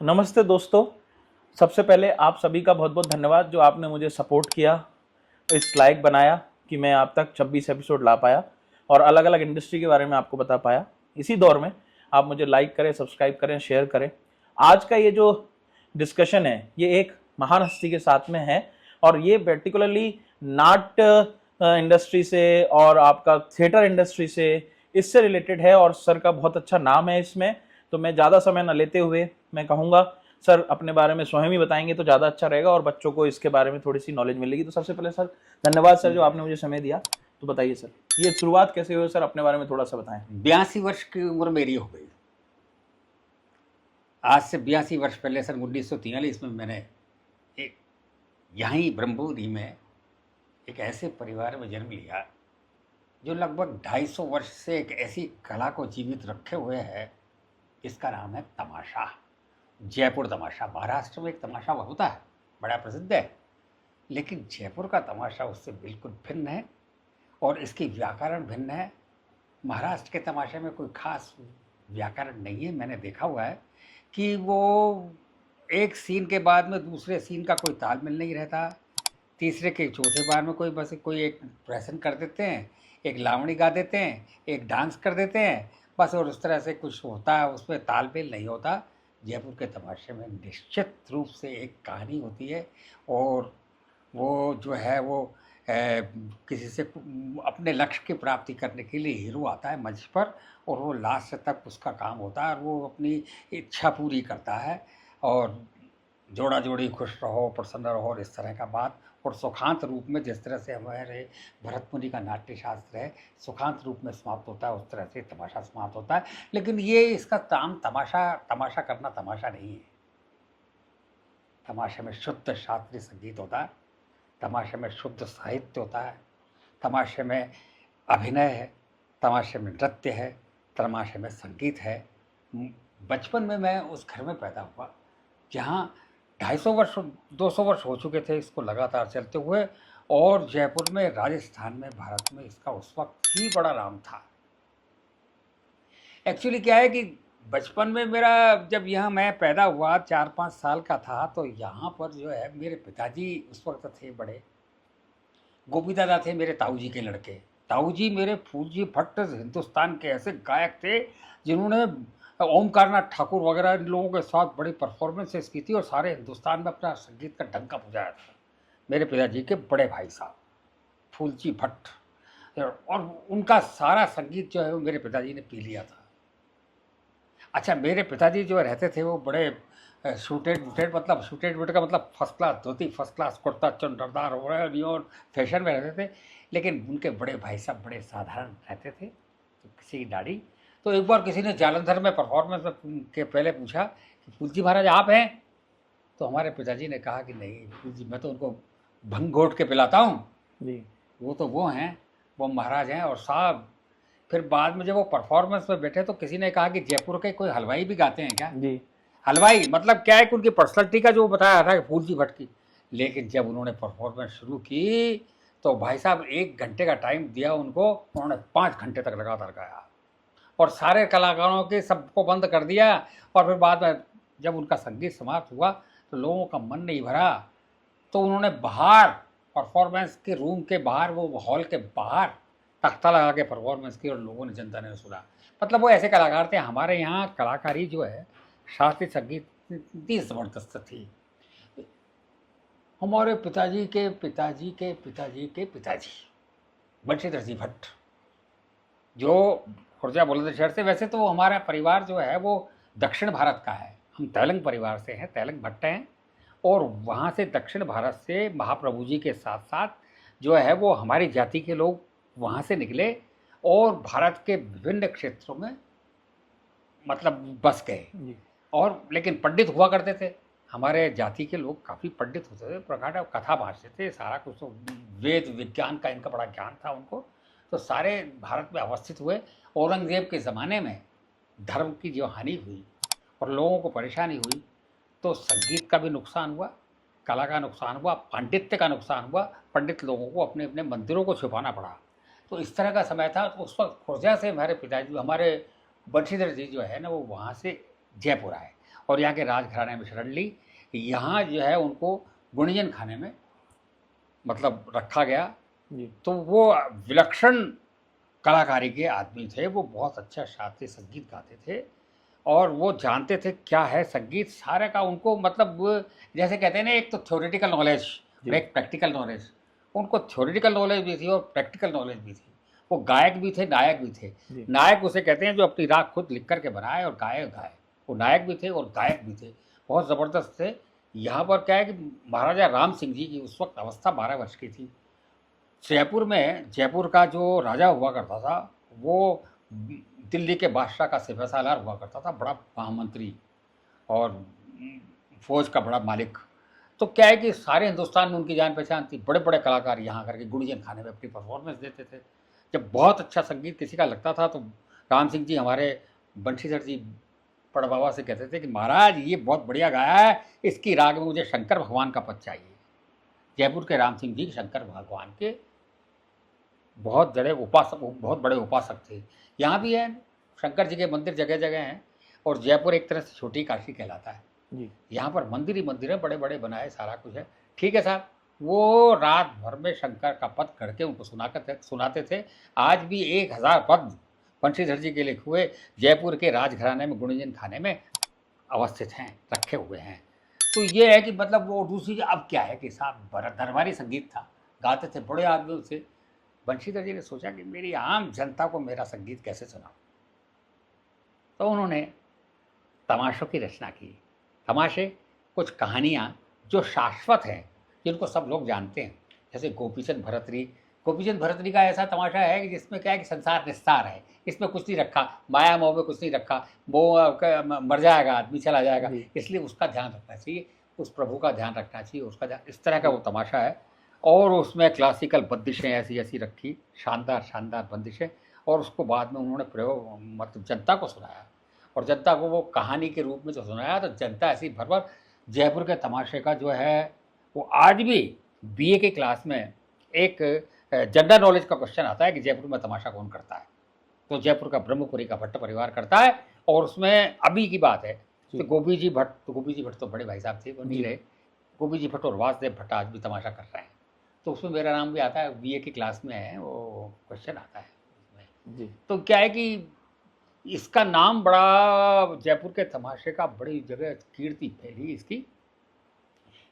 नमस्ते दोस्तों। सबसे पहले आप सभी का बहुत बहुत धन्यवाद जो आपने मुझे सपोर्ट किया, इस लायक बनाया कि मैं आप तक 26 एपिसोड ला पाया और अलग अलग इंडस्ट्री के बारे में आपको बता पाया। इसी दौर में आप मुझे लाइक करें, सब्सक्राइब करें, शेयर करें। आज का ये जो डिस्कशन है ये एक महान हस्ती के साथ में है और ये पर्टिकुलरली नाट्य इंडस्ट्री से और आपका थिएटर इंडस्ट्री से इससे रिलेटेड है और सर का बहुत अच्छा नाम है इसमें। तो मैं ज़्यादा समय न लेते हुए मैं कहूँगा सर अपने बारे में स्वयं ही बताएंगे तो ज़्यादा अच्छा रहेगा और बच्चों को इसके बारे में थोड़ी सी नॉलेज मिलेगी। तो सबसे पहले सर धन्यवाद सर जो आपने मुझे समय दिया। तो बताइए सर ये शुरुआत कैसे हुई सर, अपने बारे में थोड़ा सा बताएं। 82 वर्ष की उम्र मेरी हो गई। आज से 82 वर्ष पहले सन 1943 में मैंने एक यहीं ब्रह्मपुरी में एक ऐसे परिवार में जन्म लिया जो लगभग 250 वर्ष से एक ऐसी कला को जीवित रखे हुए है। इसका नाम है तमाशा। जयपुर तमाशा। महाराष्ट्र में एक तमाशा होता है, बड़ा प्रसिद्ध है, लेकिन जयपुर का तमाशा उससे बिल्कुल भिन्न है और इसकी व्याकरण भिन्न है। महाराष्ट्र के तमाशे में कोई खास व्याकरण नहीं है। मैंने देखा हुआ है कि वो एक सीन के बाद में दूसरे सीन का कोई तालमेल नहीं रहता। तीसरे के चौथे बार में बस कोई एक प्रहसन कर देते हैं, एक लावणी गा देते हैं, एक डांस कर देते हैं बस, और उस तरह से कुछ होता है, उसमें तालमेल नहीं होता। जयपुर के तमाशे में निश्चित रूप से एक कहानी होती है और वो जो है वो किसी से अपने लक्ष्य की प्राप्ति करने के लिए हीरो आता है मंच पर और वो लास्ट तक उसका काम होता है और वो अपनी इच्छा पूरी करता है और जोड़ा जोड़ी खुश रहो, प्रसन्न रहो और इस तरह का बात। और सुखांत रूप में जिस तरह से हमारे भरत मुनि का नाट्य शास्त्र है, सुखांत रूप में समाप्त होता है, उस तरह से तमाशा समाप्त होता है। लेकिन ये इसका काम तमाशा करना तमाशा नहीं है। तमाशे में शुद्ध शास्त्रीय संगीत होता है, तमाशे में शुद्ध साहित्य होता है, तमाशे में अभिनय है, तमाशे में नृत्य है, तमाशे में संगीत है। बचपन में मैं उस घर में पैदा हुआ जहाँ 250 वर्ष 200 वर्ष हो चुके थे इसको लगातार चलते हुए, और जयपुर में, राजस्थान में, भारत में इसका उस वक्त ही बड़ा नाम था। एक्चुअली क्या है कि बचपन में मेरा, जब यहाँ मैं पैदा हुआ 4-5 साल का था, तो यहाँ पर जो है मेरे पिताजी उस वक्त थे बड़े। गोपी दादा थे मेरे ताऊ जी के लड़के। ताऊ जी मेरे फूलजी भट्ट हिंदुस्तान के ऐसे गायक थे जिन्होंने ओमकारनाथ ठाकुर वगैरह इन लोगों के साथ बड़ी परफॉर्मेंसेस की थी और सारे हिंदुस्तान में अपना संगीत का डंका बजाया था। मेरे पिताजी के बड़े भाई साहब फूलजी भट्ट, और उनका सारा संगीत जो है वो मेरे पिताजी ने पी लिया था। अच्छा, मेरे पिताजी जो रहते थे वो बड़े सूटेड वूटेड, मतलब सूटेड वूटेड का मतलब फर्स्ट क्लास धोती, फर्स्ट क्लास कुर्ता, चुनरदार हो रहे हैं और फैशन में रहते थे। लेकिन उनके बड़े भाई साहब बड़े साधारण रहते थे, तो किसी की दाढ़ी। तो एक बार किसी ने जालंधर में परफॉर्मेंस के पहले पूछा कि फूलजी महाराज आप हैं? तो हमारे पिताजी ने कहा कि नहीं फूलजी, मैं तो उनको भंग घोट के पिलाता हूँ जी, वो हैं, वो महाराज हैं। और साहब फिर बाद में जब वो परफॉर्मेंस में बैठे तो किसी ने कहा कि जयपुर के कोई हलवाई भी गाते हैं क्या जी? हलवाई मतलब क्या है कि उनकी पर्सनैलिटी का जो बताया था कि फूलजी भट्ट की। लेकिन जब उन्होंने परफॉर्मेंस शुरू की तो भाई साहब 1 घंटे का टाइम दिया उनको, उन्होंने 5 घंटे तक लगातार गाया और सारे कलाकारों के सबको बंद कर दिया। और फिर बाद में जब उनका संगीत समाप्त हुआ तो लोगों का मन नहीं भरा, तो उन्होंने बाहर परफॉर्मेंस के रूम के बाहर, वो हॉल के बाहर तख्ता लगा के परफॉर्मेंस की और लोगों ने, जनता ने सुना। मतलब वो ऐसे कलाकार थे। हमारे यहाँ कलाकारी जो है, शास्त्रीय संगीत इतनी ज़बरदस्त थी। हमारे पिताजी के पिताजी के पिताजी के पिताजी बंशीधर जी भट्ट, जो खुर्जा बुलंदशहर से, वैसे तो हमारा परिवार जो है वो दक्षिण भारत का है, हम तेलंग परिवार से हैं, तेलंग भट्ट हैं। और वहाँ से दक्षिण भारत से महाप्रभु जी के साथ साथ जो है वो हमारी जाति के लोग वहाँ से निकले और भारत के विभिन्न क्षेत्रों में मतलब बस गए। और लेकिन पंडित हुआ करते थे, हमारे जाति के लोग काफ़ी पंडित होते थे, प्रगाढ़ कथा भाषते थे, सारा कुछ तो वेद विज्ञान का इनका बड़ा ज्ञान था उनको। तो सारे भारत में अवस्थित हुए। औरंगजेब के ज़माने में धर्म की जो हानि हुई और लोगों को परेशानी हुई, तो संगीत का भी नुकसान हुआ, कला का नुकसान हुआ, पांडित्य का नुकसान हुआ। पंडित लोगों को अपने अपने मंदिरों को छुपाना पड़ा। तो इस तरह का समय था। तो उस वक्त खुर्जा से हमारे पिताजी, हमारे बंशीधर जी जो है ना, वो वहाँ से जयपुर आए और यहाँ के राजघराने में शरण ली। यहाँ जो है उनको गुणिजन खाने में मतलब रखा गया। जी तो वो विलक्षण कलाकारी के आदमी थे, वो बहुत अच्छा शास्त्रीय संगीत गाते थे और वो जानते थे क्या है संगीत सारे का। उनको मतलब जैसे कहते हैं ना, एक तो थ्योरेटिकल नॉलेज और जी एक प्रैक्टिकल नॉलेज। उनको थ्योरेटिकल नॉलेज भी थी और प्रैक्टिकल नॉलेज भी थी। वो गायक भी थे, नायक भी थे। जी नायक उसे कहते हैं जो अपनी राग खुद लिख करके बनाए और गाए। वो नायक भी थे और गायक भी थे, बहुत ज़बरदस्त थे। यहाँ पर क्या है कि महाराजा राम सिंह जी की उस वक्त अवस्था 12 वर्ष की थी। जयपुर में, जयपुर का जो राजा हुआ करता था वो दिल्ली के बादशाह का सिपहसालार हुआ करता था, बड़ा महामंत्री और फौज का बड़ा मालिक। तो क्या है कि सारे हिंदुस्तान में उनकी जान पहचान थी। बड़े बड़े कलाकार यहाँ करके गुड़ियन खाने में अपनी परफॉर्मेंस देते थे। जब बहुत अच्छा संगीत किसी का लगता था तो राम सिंह जी हमारे बंशीधर जी बड़ बाबा से कहते थे कि महाराज ये बहुत बढ़िया गाया है, इसकी राग में मुझे शंकर भगवान का पद चाहिए। जयपुर के राम सिंह जी शंकर भगवान के बहुत बड़े उपासक थे। यहाँ भी है, शंकर जी के मंदिर जगह जगह हैं और जयपुर एक तरह से छोटी काशी कहलाता है। जी यहाँ पर मंदिर ही मंदिर है, बड़े बड़े बनाए, सारा कुछ है। ठीक है साहब, वो रात भर में शंकर का पद करके उनको सुनाते थे। आज भी 1000 पद बंशीधर जी के लिखे हुए जयपुर के राजघराने में गुणिजन खाने में अवस्थित हैं, रखे हुए हैं। तो ये है कि मतलब वो दूसरी, अब क्या है कि साहब दरबारी संगीत था, गाते थे बड़े आदमियों से। बंशीधर जी ने सोचा कि मेरी आम जनता को मेरा संगीत कैसे सुनाऊं, तो उन्होंने तमाशों की रचना की। तमाशे कुछ कहानियाँ जो शाश्वत हैं, जिनको सब लोग जानते हैं, जैसे गोपीचंद भरतरी का ऐसा तमाशा है कि जिसमें क्या है कि संसार निस्तार है, इसमें कुछ नहीं रखा, माया मोह में कुछ नहीं रखा। वो मर जाएगा आदमी, चला जाएगा, जी इसलिए उसका ध्यान रखना चाहिए, उस प्रभु का ध्यान रखना चाहिए, उसका ध्यान, इस तरह का वो तमाशा है। और उसमें क्लासिकल बंदिशें ऐसी ऐसी रखी, शानदार शानदार बंदिशें। और उसको बाद में उन्होंने प्रयोग मतलब जनता को सुनाया, और जनता को वो कहानी के रूप में जो सुनाया तो जनता ऐसी भर जयपुर के तमाशे का जो है वो आज भी बीए के क्लास में एक जनरल नॉलेज का क्वेश्चन आता है कि जयपुर में तमाशा कौन करता है, तो जयपुर का ब्रह्मपुरी का भट्ट परिवार करता है। और उसमें अभी की बात है तो गोपी जी भट्ट तो बड़े भाई साहब थे, वो नहीं रहे। गोपी जी भट्ट और वासुदेव भट्ट आज भी तमाशा कर रहे हैं, तो उसमें मेरा नाम भी आता है, बीए की क्लास में है, वो क्वेश्चन आता है उसमें। जी तो क्या है कि इसका नाम बड़ा, जयपुर के तमाशे का बड़ी जगह कीर्ति फैली। इसकी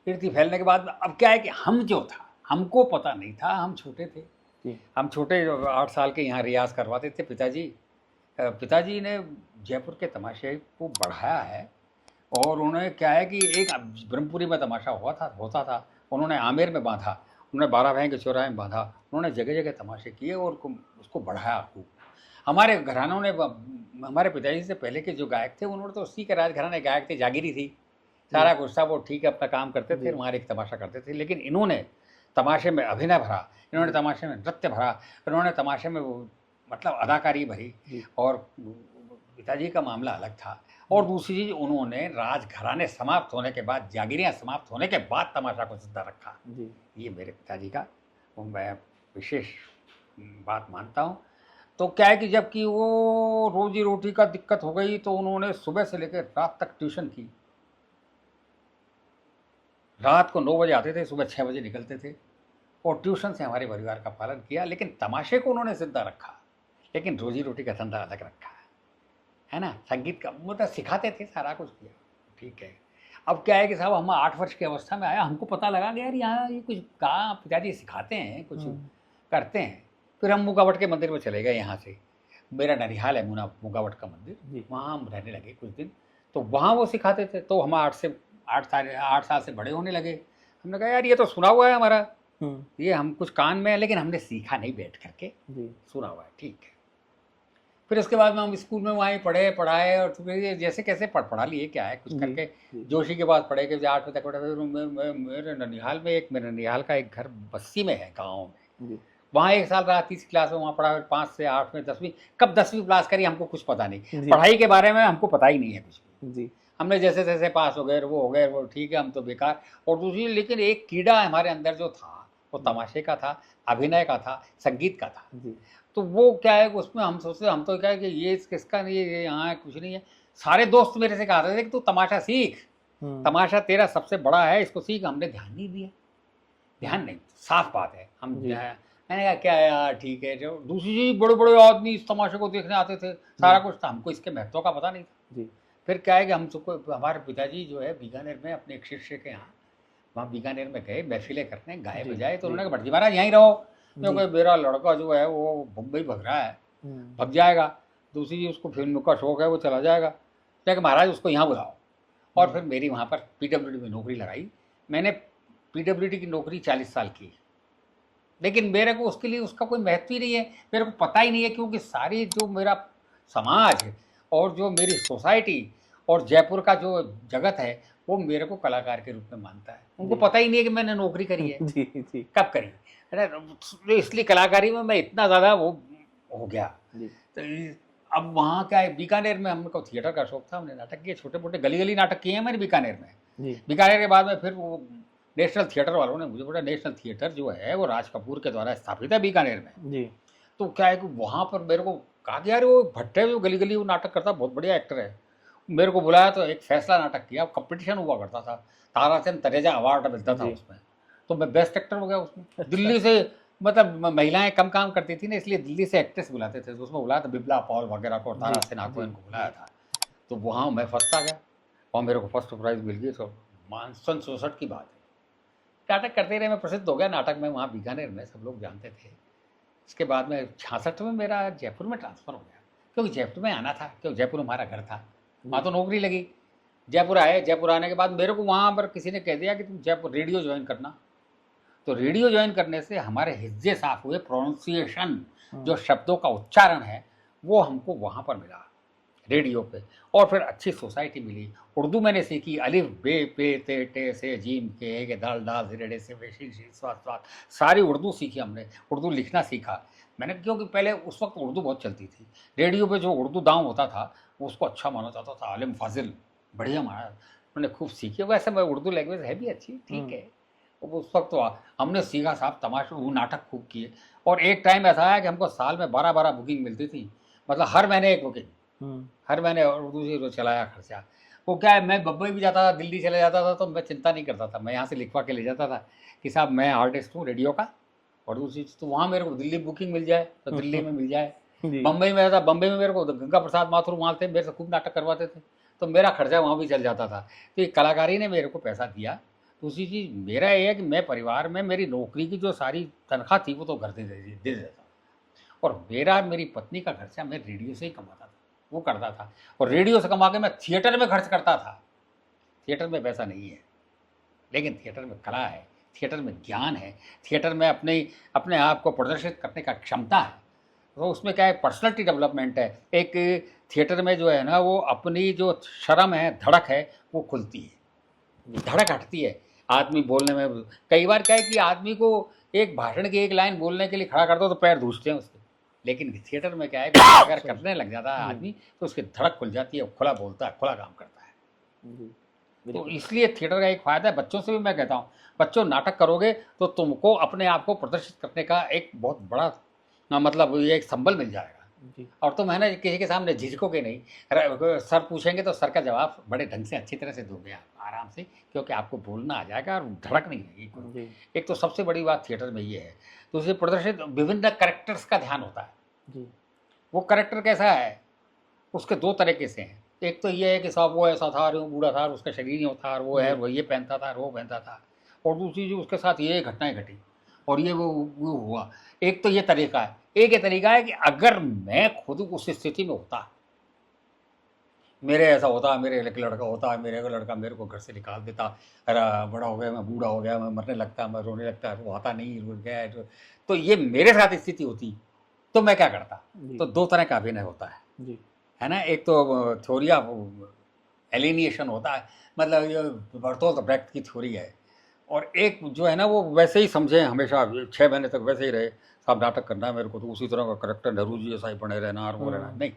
कीर्ति फैलने के बाद अब क्या है कि हम जो था, हमको पता नहीं था, हम छोटे थे। जी हम छोटे 8 साल के यहाँ रियाज करवाते थे। पिताजी ने जयपुर के तमाशे को बढ़ाया है। और उन्होंने क्या है कि एक ब्रह्मपुरी में तमाशा होता था, उन्होंने आमेर में बांधा, उन्होंने 12 भाई के चौराहे में बांधा, उन्होंने जगह जगह तमाशे किए और उसको बढ़ाया खूब। हमारे घरानों ने, हमारे पिताजी से पहले के जो गायक थे उन्होंने तो उसी के राजघराने गायक थे, जागीरी थी, सारा कुछ था, वो ठीक है अपना काम करते थे, हमारे एक तमाशा करते थे। लेकिन इन्होंने तमाशे में अभिनय भरा, इन्होंने तमाशे में नृत्य भरा, इन्होंने तमाशे में मतलब अदाकारी भरी। और पिताजी का मामला अलग था। और दूसरी चीज़, उन्होंने राजघराने समाप्त होने के बाद, जागीरियाँ समाप्त होने के बाद तमाशा को जिंदा रखा। ये मेरे पिताजी का मैं विशेष बात मानता हूँ। तो क्या है कि जबकि वो रोजी रोटी का दिक्कत हो गई तो उन्होंने सुबह से लेकर रात तक ट्यूशन की। रात को 9 बजे आते थे, सुबह 6 बजे निकलते थे, और ट्यूशन से हमारे परिवार का पालन किया। लेकिन तमाशे को उन्होंने जिंदा रखा, लेकिन रोजी रोटी का धंधा अलग रखा है ना। संगीत का मतलब सिखाते थे, सारा कुछ किया, ठीक है। अब क्या है कि साहब हम 8 वर्ष की अवस्था में आया, हमको पता लगा कि यार यहाँ ये कुछ कहाँ पिताजी सिखाते हैं, कुछ करते हैं। फिर हम मुगावट के मंदिर में चले गए। यहाँ से मेरा ननिहाल है मुगावट का मंदिर, वहाँ हम रहने लगे कुछ दिन। तो वहाँ वो सिखाते थे, तो हम 8 साल से बड़े होने लगे। हमने कहा यार ये तो सुना हुआ है हमारा, ये हम कुछ कान में है, लेकिन हमने सीखा नहीं, बैठ करके सुना हुआ है, ठीक है। फिर उसके बाद में हम स्कूल में वहाँ पढ़ाए, और फिर जैसे कैसे पढ़ा लिए, क्या है कुछ करके जोशी के पास पढ़े कि 8 बजे तक पढ़े। मेरे ननिहाल का एक घर बस्सी में है, गाँव में, वहाँ 1 साल रहा, 30 क्लास में वहाँ पढ़ा, 5 से 8 में 10वीं, कब 10वीं पास करी हमको कुछ पता नहीं, पढ़ाई के बारे में हमको पता ही नहीं है कुछ भी। हमने जैसे तैसे पास हो गए, वो ठीक है, हम तो बेकार। और दूसरी, लेकिन एक कीड़ा हमारे अंदर जो था वो तमाशे का था, अभिनय का था, संगीत का था। तो वो क्या है, उसमें हम सोचते, हम तो क्या है कि ये किसका नहीं है, ये यहाँ कुछ नहीं है। सारे दोस्त मेरे से कहते थे कि तू तमाशा सीख, तमाशा तेरा सबसे बड़ा है, इसको सीख। हमने ध्यान नहीं दिया, ध्यान नहीं, साफ बात है। मैंने कहा क्या यार ठीक है। जो दूसरी चीज, बड़े बड़े आदमी इस तमाशे को देखने आते थे, सारा कुछ था, हमको इसके महत्व का पता नहीं था। फिर क्या है कि हम सबको, हमारे पिताजी जो है बीकानेर में अपने एक शिष्य के यहाँ, वहाँ बीकानेर में गए महफिलें करने, गाए बजाए। तो उन्होंने कहा भटजी महाराज यहीं रहो, क्योंकि मेरा लड़का जो है वो मुंबई भग रहा है, भग जाएगा। दूसरी चीज, उसको फिल्म का शौक है, वो चला जाएगा। लेकिन महाराज उसको यहाँ बुलाओ। और फिर मेरी वहाँ पर पीडब्ल्यूडी में नौकरी लगाई। मैंने पीडब्ल्यूडी की नौकरी 40 साल की, लेकिन मेरे को उसके लिए उसका कोई महत्व ही नहीं है, मेरे को पता ही नहीं है। क्योंकि सारी जो मेरा समाज है और जो मेरी सोसाइटी और जयपुर का जो जगत है वो मेरे को कलाकार के रूप में मानता है। उनको पता ही नहीं है कि मैंने नौकरी करी है। जी। कब करी है, तो इसलिए कलाकारी में मैं इतना ज़्यादा वो हो गया। तो अब वहाँ क्या है, बीकानेर में हमको थिएटर का शौक था, हमने नाटक किए, छोटे मोटे गली गली नाटक किए हैं मैंने बीकानेर में। बीकानेर के बाद में फिर वो नेशनल थिएटर वालों ने मुझे बोला, नेशनल थिएटर जो है वो राज कपूर के द्वारा स्थापित है बीकानेर में। जी। तो क्या है कि वहाँ पर मेरे को कहा कि यार वो भट्टे जो गली गली वो नाटक करता, बहुत बढ़िया एक्टर है। मेरे को बुलाया तो एक फैसला नाटक किया, कंपटीशन हुआ करता था, ताराचंद तनेजा अवार्ड मिलता था उसमें, तो मैं बेस्ट एक्टर हो गया उसमें। दिल्ली से, मतलब महिलाएं कम काम करती थी ना, इसलिए दिल्ली से एक्ट्रेस बुलाते थे, तो उसमें बुलाया था बिबला पॉल वगैरह को, तारा सिन्हा को, इनको बुलाया था। तो वहाँ मैं फर्स्ट आ गया और मेरे को फर्स्ट प्राइज मिल गई। तो सन 67 की बात है। नाटक करते रहे, मैं प्रसिद्ध हो गया नाटक में वहाँ बीकानेर में, सब लोग जानते थे। इसके बाद में 66 में मेरा जयपुर में ट्रांसफ़र हो गया, क्योंकि जयपुर में आना था, क्योंकि जयपुर हमारा घर था, वहाँ तो नौकरी लगी। जयपुर आए, जयपुर आने के बाद मेरे को वहाँ पर किसी ने कह दिया कि तुम जयपुर रेडियो ज्वाइन करना। तो रेडियो ज्वाइन करने से हमारे हिज्जे साफ हुए, प्रोनाउंसिएशन जो शब्दों का उच्चारण है वो हमको वहाँ पर मिला रेडियो पे। और फिर अच्छी सोसाइटी मिली, उर्दू मैंने सीखी, अलिफ बे पे ते टे से जीम के दाल डाल ज़िरेडे से वेशी शी स्वाद स्वाद, सारी उर्दू सीखी हमने, उर्दू लिखना सीखा मैंने, क्योंकि पहले उस वक्त उर्दू बहुत चलती थी। रेडियो पे जो उर्दू दाम होता था उसको अच्छा माना जाता था, आलिम फाजिल बढ़िया माना, मैंने खूब सीखी। वैसे मैं उर्दू लैंग्वेज है भी अच्छी, ठीक है। उस वक्त तो हमने सीखा साहब, तमाशे वो नाटक खूब किए। और एक टाइम ऐसा है कि हमको साल में 12 बुकिंग मिलती थी, मतलब हर महीने एक बुकिंग, हर महीने। और उर्दू से चलाया खर्चा। वो क्या है, मैं बम्बई भी जाता था, दिल्ली चले जाता था, तो मैं चिंता नहीं करता था, मैं यहाँ से लिखवा के ले जाता था कि साहब मैं आर्टिस्ट हूँ रेडियो का। और दूसरी चीज़ तो वहाँ मेरे को दिल्ली बुकिंग मिल जाए तो दिल्ली में मिल जाए। बम्बई में था, बम्बई में मेरे को गंगा प्रसाद माथुर वहाँ थे, मेरे से खूब नाटक करवाते थे, तो मेरा खर्चा वहाँ भी चल जाता था। तो ये कलाकारी ने मेरे को पैसा दिया। दूसरी चीज़ मेरा ये है कि मैं परिवार में मेरी नौकरी की जो सारी तनख्वाह थी वो तो घर दे देता, और मेरी पत्नी का खर्चा मैं रेडियो से ही कमाता था, वो करता था। और रेडियो से कमा के मैं थिएटर में खर्च करता था। थिएटर में पैसा नहीं है, लेकिन थिएटर में कला है, थिएटर में ज्ञान है, थिएटर में अपने आप को प्रदर्शित करने का क्षमता है। तो उसमें क्या है, पर्सनैलिटी डेवलपमेंट है। एक थिएटर में जो है ना, वो अपनी जो शर्म है, धड़क है, वो खुलती है, धड़क हटती है आदमी बोलने में। कई बार क्या है कि आदमी को एक भाषण की एक लाइन बोलने के लिए खड़ा कर दो तो पैर धूसते हैं उसके, लेकिन थिएटर में क्या है, अगर करने लग जाता है आदमी तो उसकी धड़क खुल जाती है, खुला बोलता है, खुला काम करता है। तो इसलिए थिएटर का एक फ़ायदा है। बच्चों से भी मैं कहता हूँ, बच्चों नाटक करोगे तो तुमको अपने आप को प्रदर्शित करने का एक बहुत बड़ा मतलब ये एक संबल मिल जाएगा। और तुम है ना किसी के सामने झिझकोगे नहीं। सर पूछेंगे तो सर का जवाब बड़े ढंग से अच्छी तरह से दोगे आप, आराम से, क्योंकि आपको बोलना आ जाएगा और धड़क नहीं रहेगी। एक तो सबसे बड़ी बात थिएटर में ये है। दूसरी, प्रदर्शित विभिन्न कैरेक्टर्स का ध्यान होता है। वो कैरेक्टर कैसा है, उसके दो तरीके से हैं। एक तो ये है कि साहब वो ऐसा था, वो बूढ़ा था, उसका शरीर नहीं था, और वो है, वो ये पहनता था, वो पहनता था। और दूसरी जो उसके साथ ये घटनाएं घटी और ये वो हुआ। एक तो ये तरीका है। एक ये तरीका है कि अगर मैं खुद उस स्थिति में होता, मेरे ऐसा होता, मेरे एक लड़का होता, मेरे को लड़का मेरे को घर से निकाल देता, अरे बड़ा हो गया, मैं बूढ़ा हो गया, मैं मरने लगता, मैं रोने लगता, वो आता नहीं, रुक गया, तो ये मेरे साथ स्थिति होती तो मैं क्या करता। तो दो तरह का अभिनय होता है ना। एक तो थ्योरी ऑफ एलिनिएशन होता है, मतलब ये बर्तोल्ट ब्रेख्ट की थ्योरी है। और एक जो है ना, वो वैसे ही समझे, हमेशा 6 महीने तक वैसे ही रहे, साहब नाटक करना है मेरे को, तो उसी तरह का करेक्टर नेहरू जी जैसा ही बने रहना और वो रहना। नहीं,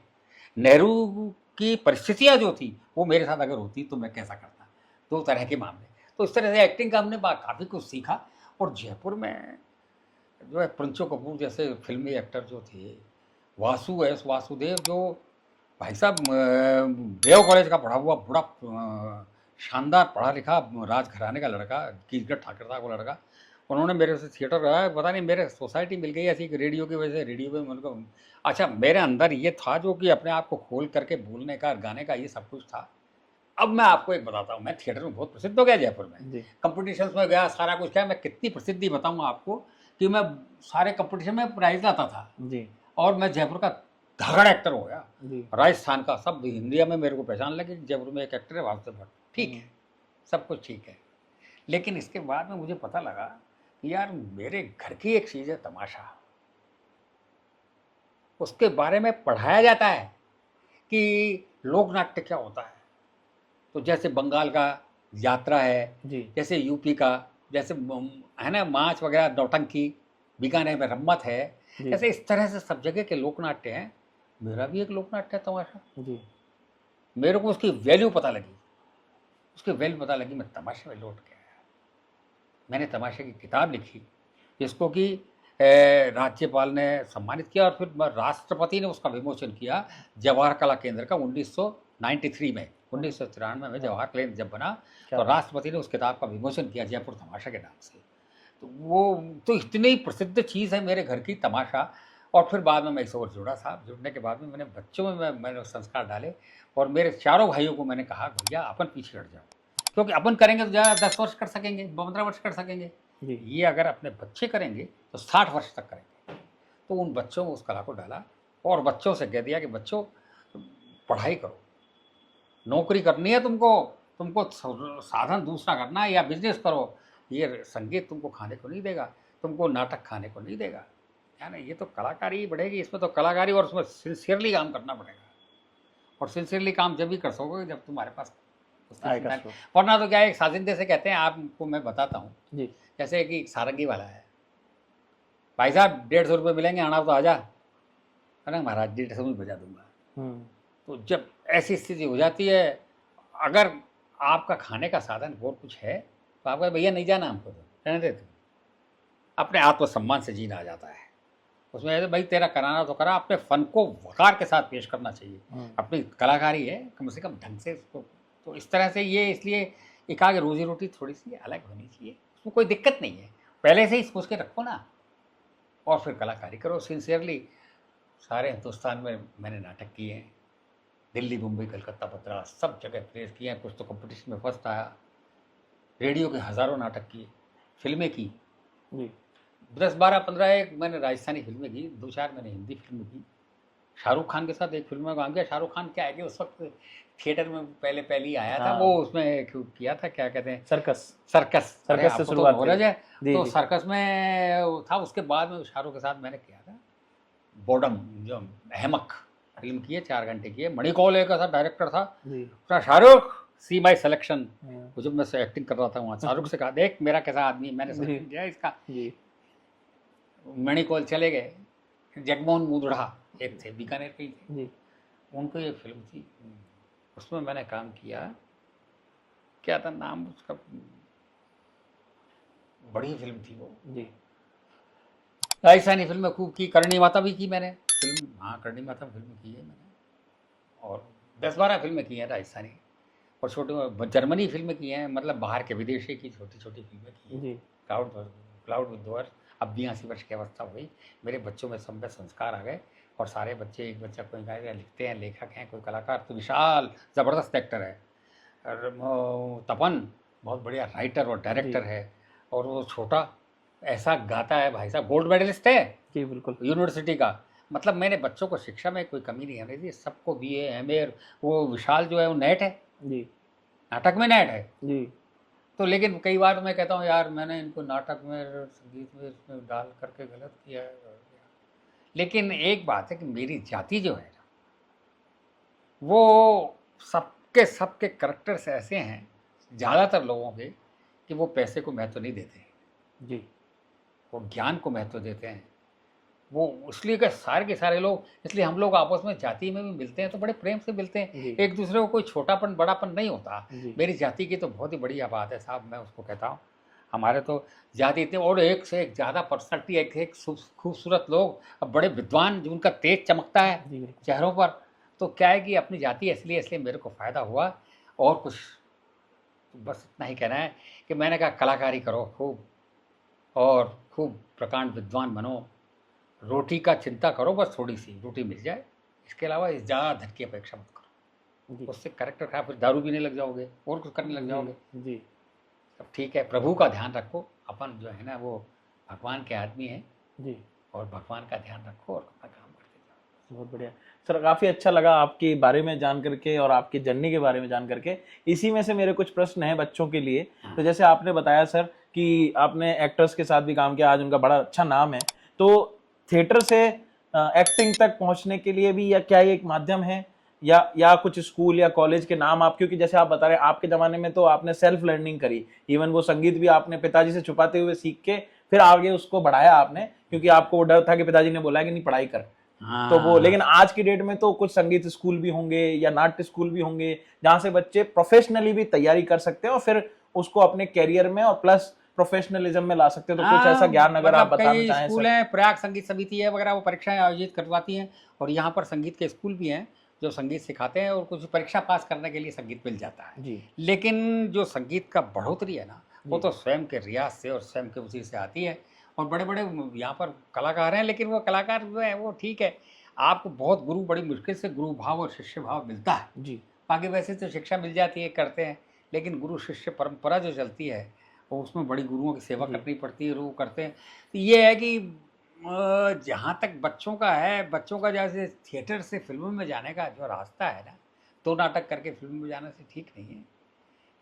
नेहरू की परिस्थितियाँ जो थी वो मेरे साथ अगर होती तो मैं कैसा करता। दो तरह के मामले। तो इस तरह से एक्टिंग का हमने काफ़ी कुछ सीखा। और जयपुर में जो है, पंचो कपूर जैसे फिल्मी एक्टर जो थे, वासुदेव जो भाई साहब बेव कॉलेज का पढ़ा हुआ बड़ा शानदार पढ़ा लिखा राजघराने का लड़का, कीर्तगढ़ ठाकर था वो लड़का। उन्होंने मेरे से थिएटर कराया, पता नहीं मेरे सोसाइटी मिल गई ऐसी कि रेडियो की वजह से, रेडियो पे उनको अच्छा मेरे अंदर ये था जो कि अपने आप को खोल करके बोलने का, गाने का, ये सब कुछ था। अब मैं आपको एक बताता हूँ, मैं थिएटर में बहुत प्रसिद्ध हो गया जयपुर में, जी कंपटीशंस में गया, सारा कुछ किया। मैं कितनी प्रसिद्धि बताऊँ आपको कि मैं सारे कंपटीशन में प्राइज लाता था जी और मैं जयपुर का धागड़ एक्टर हो गया। जी राजस्थान का सब इंडिया में मेरे को पहचान लगी, जयपुर में एक एक्टर है वासुदेव भट्ट। ठीक है, सब कुछ ठीक है, लेकिन इसके बाद में मुझे पता लगा कि यार मेरे घर की एक चीज़ है तमाशा, उसके बारे में पढ़ाया जाता है कि लोक नाट्य क्या होता है। तो जैसे बंगाल का यात्रा है, जी जैसे यूपी का, जैसे है ना माछ वगैरह, नौटंकी, बीकानेर में रम्मत है, जी ऐसे इस तरह से सब जगह के लोक नाट्य हैं। मेरा भी एक लोक नाट्य है तमाशा। जी मेरे को उसकी वैल्यू पता लगी, उसकी वैल्यू पता लगी, मैं तमाशे में लौट के आया। मैंने तमाशे की किताब लिखी जिसको कि राज्यपाल ने सम्मानित किया और फिर राष्ट्रपति ने उसका विमोचन किया जवाहर कला केंद्र का 1993 में। 1993 में जवाहर केंद्र जब बना तो राष्ट्रपति ने उस किताब का विमोचन किया जयपुर तमाशा के नाम से। तो वो तो इतनी प्रसिद्ध चीज़ है मेरे घर की तमाशा। और फिर बाद में मैं इस ओर जुड़ा साहब, जुड़ने के बाद में मैंने बच्चों में मैंने संस्कार डाले और मेरे चारों भाइयों को मैंने कहा भैया अपन पीछे हट जाओ, क्योंकि अपन करेंगे तो ज़्यादा 10 वर्ष कर सकेंगे, 15 वर्ष कर सकेंगे, ये अगर अपने बच्चे करेंगे तो 60 वर्ष तक करेंगे। तो उन बच्चों में उस कला को डाला और बच्चों से कह दिया कि बच्चों पढ़ाई करो, नौकरी करनी है तुमको, तुमको साधन दूसरा करना है या बिजनेस करो, ये संगीत तुमको खाने को नहीं देगा, तुमको नाटक खाने को नहीं देगा, है ना। ये तो कलाकारी ही बढ़ेगी, इसमें तो कलाकारी और उसमें सिंसियरली काम करना पड़ेगा। और सिंसियरली काम जब भी कर सकोगे जब तुम्हारे पास वरना तो क्या है, एक साजिंदे से कहते हैं, आपको मैं बताता हूँ जी। जैसे कि सारंगी वाला है, भाई साहब 150 रुपये मिलेंगे, आना तो आजा, अरे महाराज 150 में बजा दूंगा। तो जब ऐसी स्थिति हो जाती है, अगर आपका खाने का साधन और कुछ है तो आपका भैया नहीं जाना, हमको तो रहने दे, तुम अपने आत्मसम्मान से जीना आ जाता है। उसमें भाई तेरा कराना तो करा, अपने फन को वकार के साथ पेश करना चाहिए, अपनी कलाकारी है कम से कम ढंग से उसको। तो इस तरह से ये इसलिए एक आगे रोजी रोटी थोड़ी सी अलग होनी चाहिए, उसमें कोई दिक्कत नहीं है, पहले से ही सोच के रखो ना और फिर कलाकारी करो सिंसियरली। सारे हिंदुस्तान में मैंने नाटक किए हैं, दिल्ली, मुंबई, कलकत्ता, मद्रास, सब जगह प्रेस किए हैं, कुछ तो कंपटीशन में फर्स्ट आया, रेडियो के हज़ारों नाटक किए, फिल्में की जी, 10, 12, 15 एक मैंने राजस्थानी फिल्में की, 2-4 मैंने हिंदी फिल्में की। शाहरुख खान के साथ एक फिल्म में काम किया। शाहरुख खान क्या है कि उस वक्त थिएटर में पहले ही आया था, वो उसमें किया था, क्या कहते हैं, सर्कस से शुरुआत हो रहा है। तो सर्कस में था, उसके बाद में शाहरुख के साथ मैंने किया था बोर्डम, जो अहमक फिल्म की है, 4 घंटे की है। मणिकौल एक ऐसा डायरेक्टर था, शाहरुख सी माई सिलेक्शन, जब मैं एक्टिंग कर रहा था वहाँ, शाहरुख से कहा देख मेरा कैसा आदमी, मैंने सिलेक्शन किया इसका। मणिकौल चले गए, जगमोहन मुंदड़ा एक थे, बीकानेर के ही थे, उनको ये फिल्म थी, उसमें मैंने काम किया। क्या था नाम उसका, बड़ी फिल्म थी वो जी। राजस्थानी फिल्में खूब की, करणी माता भी की मैंने फिल्म, हाँ करणी माता फिल्म की है मैंने, और 10-12 फिल्में की हैं राजस्थानी, और छोटे जर्मनी फिल्में की हैं, मतलब बाहर के विदेशी की छोटी छोटी फिल्में की हैं। Cloud with word. अब 82 वर्ष की अवस्था हुई, मेरे बच्चों में सब में संस्कार आ गए और सारे बच्चे, एक बच्चा कोई गाय लिखते हैं, लेखक हैं, कोई कलाकार, तो विशाल ज़बरदस्त एक्टर है, और तपन बहुत बढ़िया राइटर और डायरेक्टर है, और वो छोटा ऐसा गाता है भाई साहब, गोल्ड मेडलिस्ट है जी, बिल्कुल, यूनिवर्सिटी का। मतलब मैंने बच्चों को शिक्षा में कोई कमी नहीं आने दी, सबको BA MA। वो विशाल जो है वो नेट है जी, नाटक में नेट है जी। तो लेकिन कई बार मैं कहता हूँ यार मैंने इनको नाटक में, संगीत में, इसमें डाल करके गलत किया है। लेकिन एक बात है कि मेरी जाति जो है ना, वो सबके करैक्टर्स ऐसे हैं, ज़्यादातर लोगों के, कि वो पैसे को महत्व नहीं देते जी, वो ज्ञान को महत्व देते हैं। वो इसलिए कि सारे के सारे लोग, इसलिए हम लोग आपस में जाति में भी मिलते हैं तो बड़े प्रेम से मिलते हैं, एक दूसरे को कोई छोटापन बड़ापन नहीं होता। मेरी जाति की तो बहुत ही बढ़िया बात है साहब, मैं उसको कहता हूँ, हमारे तो जाति इतने, और एक से एक ज़्यादा पर्सनैलिटी, एक खूबसूरत लोग, अब बड़े विद्वान, जो उनका तेज चमकता है चेहरों पर, तो क्या है कि अपनी जाति इसलिए मेरे को फ़ायदा हुआ और कुछ, तो बस इतना ही कहना है कि मैंने कहा कलाकारी करो खूब और खूब प्रकांड विद्वान बनो, रोटी का चिंता करो, बस थोड़ी सी रोटी मिल जाए, इसके अलावा इस ज़्यादा धन की अपेक्षा मत करो, जी उससे करेक्टर खराब, फिर दारू पीने लग जाओगे और कुछ करने लग जी जाओगे। जी सब ठीक है, प्रभु का ध्यान रखो, अपन जो है ना वो भगवान के आदमी हैं, जी। और भगवान का ध्यान रखो और अपना काम करते जाओ। बहुत बढ़िया सर, काफ़ी अच्छा लगा आपके बारे में जान करके और आपकी जर्नी के बारे में जान करके। इसी में से मेरे कुछ प्रश्न हैं बच्चों के लिए। तो जैसे आपने बताया सर कि आपने एक्टर्स के साथ भी काम किया, आज उनका बड़ा अच्छा नाम है, तो थिएटर से एक्टिंग तक पहुंचने के लिए भी या क्या ये एक माध्यम है, या कुछ स्कूल या कॉलेज के नाम आप, क्योंकि जैसे आप बता रहे हैं आपके ज़माने में तो आपने सेल्फ लर्निंग करी, इवन वो संगीत भी आपने पिताजी से छुपाते हुए सीख के फिर आगे उसको बढ़ाया आपने, क्योंकि आपको वो डर था कि पिताजी ने बोला कि नहीं पढ़ाई कर। तो वो, हाँ, लेकिन आज की डेट में तो कुछ संगीत स्कूल भी होंगे या नाट्य स्कूल भी होंगे जहां से बच्चे प्रोफेशनली भी तैयारी कर सकते हैं और फिर उसको अपने कैरियर में और प्लस प्रोफेशनलिज्म में ला सकते हैं। तो कुछ ऐसा ज्ञान अगर आप मतलब बताना कई चाहें स्कूल सर। हैं, प्रयाग संगीत समिति है वगैरह, वो परीक्षाएं आयोजित करवाती हैं, और यहाँ पर संगीत के स्कूल भी हैं जो संगीत सिखाते हैं, और कुछ परीक्षा पास करने के लिए संगीत मिल जाता है। जी लेकिन जो संगीत का बढ़ोतरी है ना, वो जी तो स्वयं के रियाज से और स्वयं के उसी से आती है। और बड़े बड़े यहाँ पर कलाकार हैं, लेकिन वो कलाकार जो है वो ठीक है, आपको बहुत गुरु, बड़ी मुश्किल से गुरु भाव और शिष्य भाव मिलता है। जी बाकी वैसे तो शिक्षा मिल जाती है, करते हैं, लेकिन गुरु शिष्य परंपरा जो चलती है, वो उसमें बड़ी गुरुओं की सेवा जी करनी पड़ती है, और वो करते हैं। तो ये है कि जहाँ तक बच्चों का है, बच्चों का जैसे थिएटर से फिल्मों में जाने का जो रास्ता है ना, तो नाटक करके फिल्म में जाने से ठीक नहीं है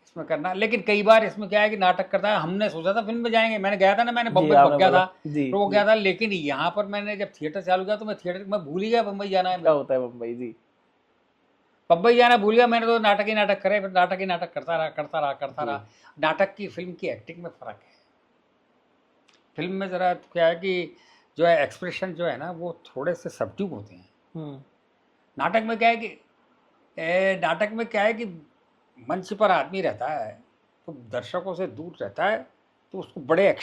इसमें करना। लेकिन कई बार इसमें क्या है कि नाटक करता है, हमने सोचा था फिल्म में जाएंगे, मैंने गया था ना, मैंने जी बम्बई आपने पक गया बोला। था, जी तो वो जी। गया था, लेकिन यहाँ पर मैंने जब थिएटर चालू किया तो मैं थिएटर में भूल ही गया बम्बई जाना है क्या मेरे को। होता है बम्बई? जी बम्बई जाना भूल गया, मैंने तो नाटक ही नाटक करे, फिर नाटक ही नाटक करता जी रहा। नाटक की फिल्म की एक्टिंग में फ़र्क है। फिल्म में ज़रा क्या है कि जो है एक्सप्रेशन जो है ना वो थोड़े से सब्ट्यूब होते हैं। हम्म नाटक में क्या है कि नाटक में क्या है कि मंच पर आदमी रहता है, तो दर्शकों से दूर रहता है, तो उसको बड़े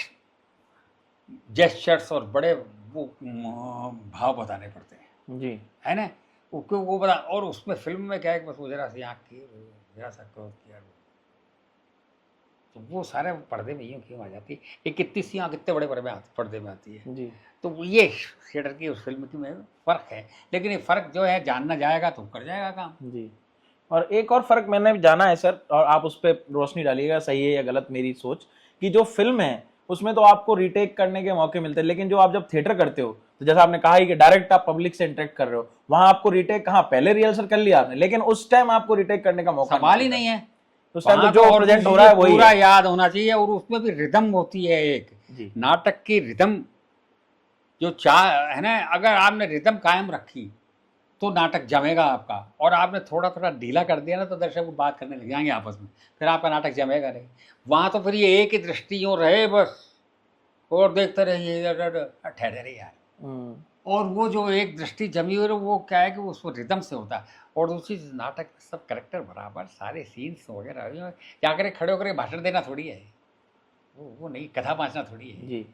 जेस्चर्स और बड़े वो भाव बताने पड़ते हैं, जी है ना? वो बता, और उसमें फिल्म में क्या है कि बस वो ज़रा सी आँख की, ज़रा सा क्रोध किया, तो वो सारे पर्दे में यूँ क्यों आ जाती है? एक इतनी सी आँख इतने बड़े पर्दे में आती है। जी तो वो ये थिएटर की उस फिल्म की में फ़र्क है। लेकिन ये फ़र्क जो है जानना जाएगा तो कर जाएगा काम। जी। और एक और फर्क मैंने भी जाना है सर, और आप उस पर रोशनी डालिएगा, सही है या गलत मेरी सोच, कि जो फिल्म है उसमें तो आपको रिटेक करने के मौके मिलते हैं, लेकिन जो आप जब थिएटर करते हो, तो जैसा आपने कहा ही कि डायरेक्ट आप पब्लिक से इंटरेक्ट कर रहे हो, वहां आपको रिटेक कहाँ, पहले रिहर्सल कर लिया आपने, लेकिन उस टाइम आपको रिटेक करने का मौका सवाल ही मिलता। नहीं है। तो उस टाइम तो वहाँ तो जो और प्रेजेंट दूसरी हो रहा है चीज़ वही पूरा है। याद होना चाहिए, और उसमें भी रिदम होती है एक। जी नाटक की रिदम जो है ना, अगर आपने रिदम कायम रखी तो नाटक जमेगा आपका, और आपने थोड़ा थोड़ा ढीला कर दिया ना तो दर्शक वो बात करने लग जाएंगे आपस में, फिर आपका नाटक जमेगा नहीं। वहाँ तो फिर ये एक ही दृष्टि यूँ रहे बस, और देखते रहिए, ठहरे रहिए यार। हम्म और वो जो एक दृष्टि जमी हुई है, वो क्या है कि वो उसको रिदम से होता है। और दूसरी चीज़, नाटक में सब करेक्टर बराबर, सारे सीन्स वगैरह, जाकर खड़े होकर भाषण देना थोड़ी है, वो नहीं, कथा वाचना थोड़ी है। जी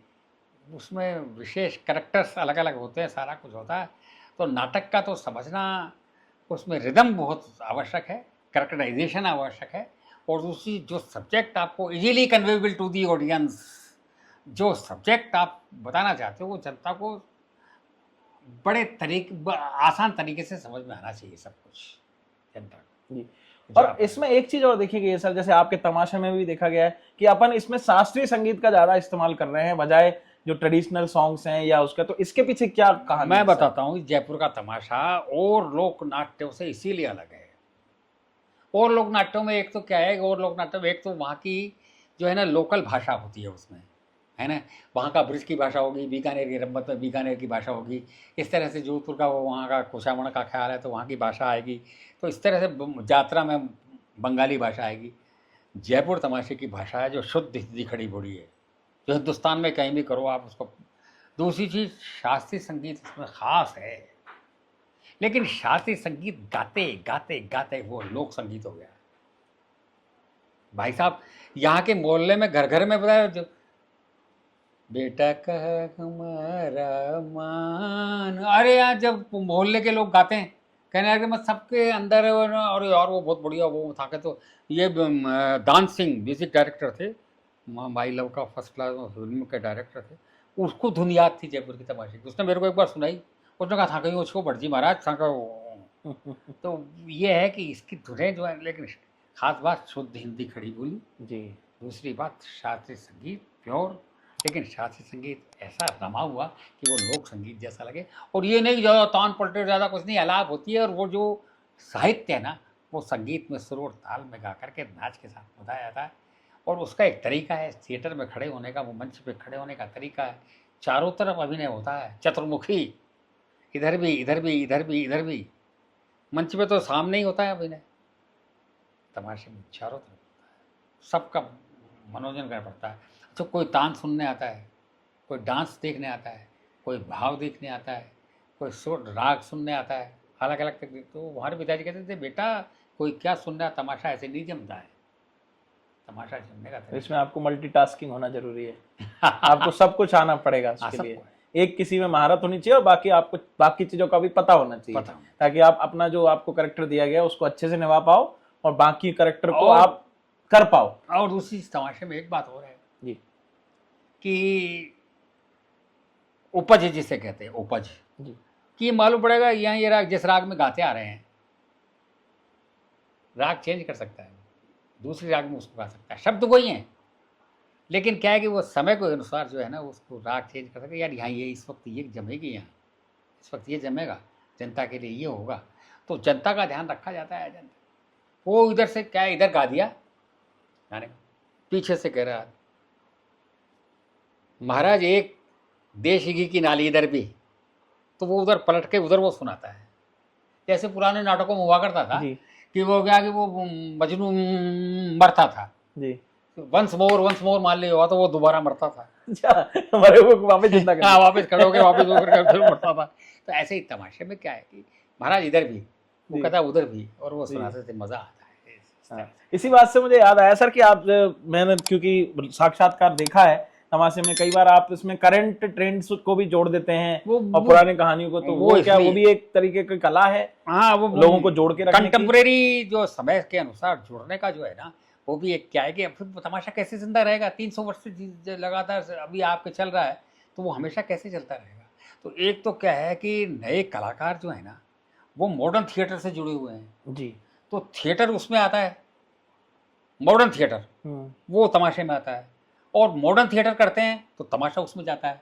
उसमें विशेष करेक्टर्स अलग अलग होते हैं, सारा कुछ होता है। तो नाटक का तो समझना, उसमें रिदम बहुत आवश्यक है, करेक्टराइजेशन आवश्यक है, और दूसरी जो सब्जेक्ट आपको इजीली कन्वेबल टू दी ऑडियंस, जो सब्जेक्ट आप बताना चाहते हो वो जनता को बड़े आसान तरीके से समझ में आना चाहिए सब कुछ जनता को। जी। जो और आप इसमें एक चीज और देखी गई है सर, जैसे आपके तमाशे में भी देखा गया है कि अपन इसमें शास्त्रीय संगीत का ज्यादा इस्तेमाल कर रहे हैं बजाय जो ट्रेडिशनल सॉन्ग्स हैं या उसका, तो इसके पीछे क्या कहानी मैं है सर? बताता हूँ, जयपुर का तमाशा और लोक नाट्यों से इसीलिए अलग है। और लोक नाट्यों में एक तो क्या है, और लोक नाट्यों में एक तो वहाँ की जो है ना लोकल भाषा होती है उसमें, है ना? वहाँ का ब्रिज की भाषा होगी, बीकानेर की रम्मत में बीकानेर की भाषा होगी, इस तरह से जोधपुर का वो वहाँ का कुशामण का ख्याल है तो वहाँ की भाषा आएगी, तो इस तरह से जात्रा में बंगाली भाषा आएगी। जयपुर तमाशे की भाषा है जो शुद्ध हिंदी खड़ी बोली है, जो हिंदुस्तान में कहीं भी करो आप उसको। दूसरी चीज़, शास्त्रीय संगीत इसमें ख़ास है, लेकिन शास्त्रीय संगीत गाते गाते गाते वो लोक संगीत हो गया भाई साहब। यहाँ के मोहल्ले में घर घर में बताया जो बेटा कहा हमारा मान, अरे यार जब मोहल्ले के लोग गाते हैं, कहने लगे मैं सबके अंदर और यार वो बहुत बढ़िया वो था। के तो ये दान सिंह म्यूजिक डायरेक्टर थे, माई लव का फर्स्ट क्लास फिल्म के डायरेक्टर थे। उसको धुन याद थी जयपुर की तमाशे की, उसने मेरे को एक बार सुनाई। उसने कहा था कहीं उसको भटजी महाराज था का। तो ये है कि इसकी धुनें जो है, लेकिन खास बात शुद्ध हिंदी खड़ी बोली जी। दूसरी बात शास्त्रीय संगीत प्योर, लेकिन शास्त्रीय संगीत ऐसा रमा हुआ कि वो लोक संगीत जैसा लगे। और ये नहीं ज़्यादा तान पलटे, ज़्यादा कुछ नहीं, आलाप होती है। और वो जो साहित्य है ना, वो संगीत में सुर और ताल में गा करके नाच के साथ बताया जाता है। और उसका एक तरीका है थिएटर में खड़े होने का, वो मंच पे खड़े होने का तरीका है। चारों तरफ अभिनय होता है, चतुर्मुखी, इधर भी इधर भी इधर भी इधर भी। मंच पे तो सामने ही होता है अभिनय, तमाशे में चारों तरफ होता है। सबका मनोरंजन करना पड़ता है। तो कोई तान सुनने आता है, कोई डांस देखने आता है, कोई भाव देखने आता है, कोई सुर राग सुनने आता है, अलग अलग तक। तो हमारे पिताजी कहते थे बेटा कोई क्या सुन रहा है, तमाशा ऐसे नहीं जमता है, तमाशा जमने का तो इसमें आपको मल्टीटास्किंग होना जरूरी है। आपको सब कुछ आना पड़ेगा उसके लिए। एक किसी में महारत होनी चाहिए और बाकी आपको बाकी चीजों का भी पता होना चाहिए, ताकि आप अपना जो आपको कैरेक्टर दिया गया उसको अच्छे से निभा पाओ और बाकी कैरेक्टर को आप कर पाओ। और दूसरी तमाशे में एक बात और है जी कि उपज जिसे कहते हैं, उपज जी, कि मालूम पड़ेगा यहाँ ये राग जिस राग में गाते आ रहे हैं, राग चेंज कर सकता है, दूसरी राग में उसको गा सकता है, शब्द वही हैं, लेकिन क्या है कि वो समय के अनुसार जो है ना उसको राग चेंज कर सकते। यार यहाँ ये इस वक्त ये जमेगी, यहाँ इस वक्त ये जमेगा, जनता के लिए ये होगा, तो जनता का ध्यान रखा जाता है। जनता वो इधर से क्या इधर गा दिया, गाने पीछे से कह रहा महाराज एक देश घी की नाली इधर भी, तो वो उधर पलट के उधर वो सुनाता है। जैसे पुराने नाटकों में हुआ करता था कि वो क्या कि वो मजनू मरता था जी, वंस मोर मान लिया हुआ, तो वो दोबारा मरता था, मरे हुए को वापस जिंदा कर, वापस खड़े होकर वापस होकर फिर मरता था। तो ऐसे ही तमाशे में क्या है कि महाराज इधर भी, वो कहता उधर भी, और वो सुनाते थे, मजा आता है। इसी बात से मुझे याद आया सर कि आप, मैंने क्योंकि साक्षात्कार देखा है तमाशे में, कई बार आप इसमें करंट ट्रेंड्स को भी जोड़ देते हैं और पुरानी कहानियों को, तो वो क्या वो भी एक तरीके की कला है? हाँ, वो लोगों को जोड़ के रखने की, कंटेम्प्रेरी जो समय के अनुसार जोड़ने का जो है ना, वो भी एक क्या है कि फिर तमाशा कैसे जिंदा रहेगा? 300 वर्ष से लगातार अभी आपके चल रहा है, तो वो हमेशा कैसे चलता रहेगा? तो एक तो क्या है कि नए कलाकार जो है ना, वो मॉडर्न थिएटर से जुड़े हुए हैं जी, तो थिएटर उसमें आता है, मॉडर्न थिएटर वो तमाशे में आता है, और मॉडर्न थिएटर करते हैं तो तमाशा उसमें जाता है,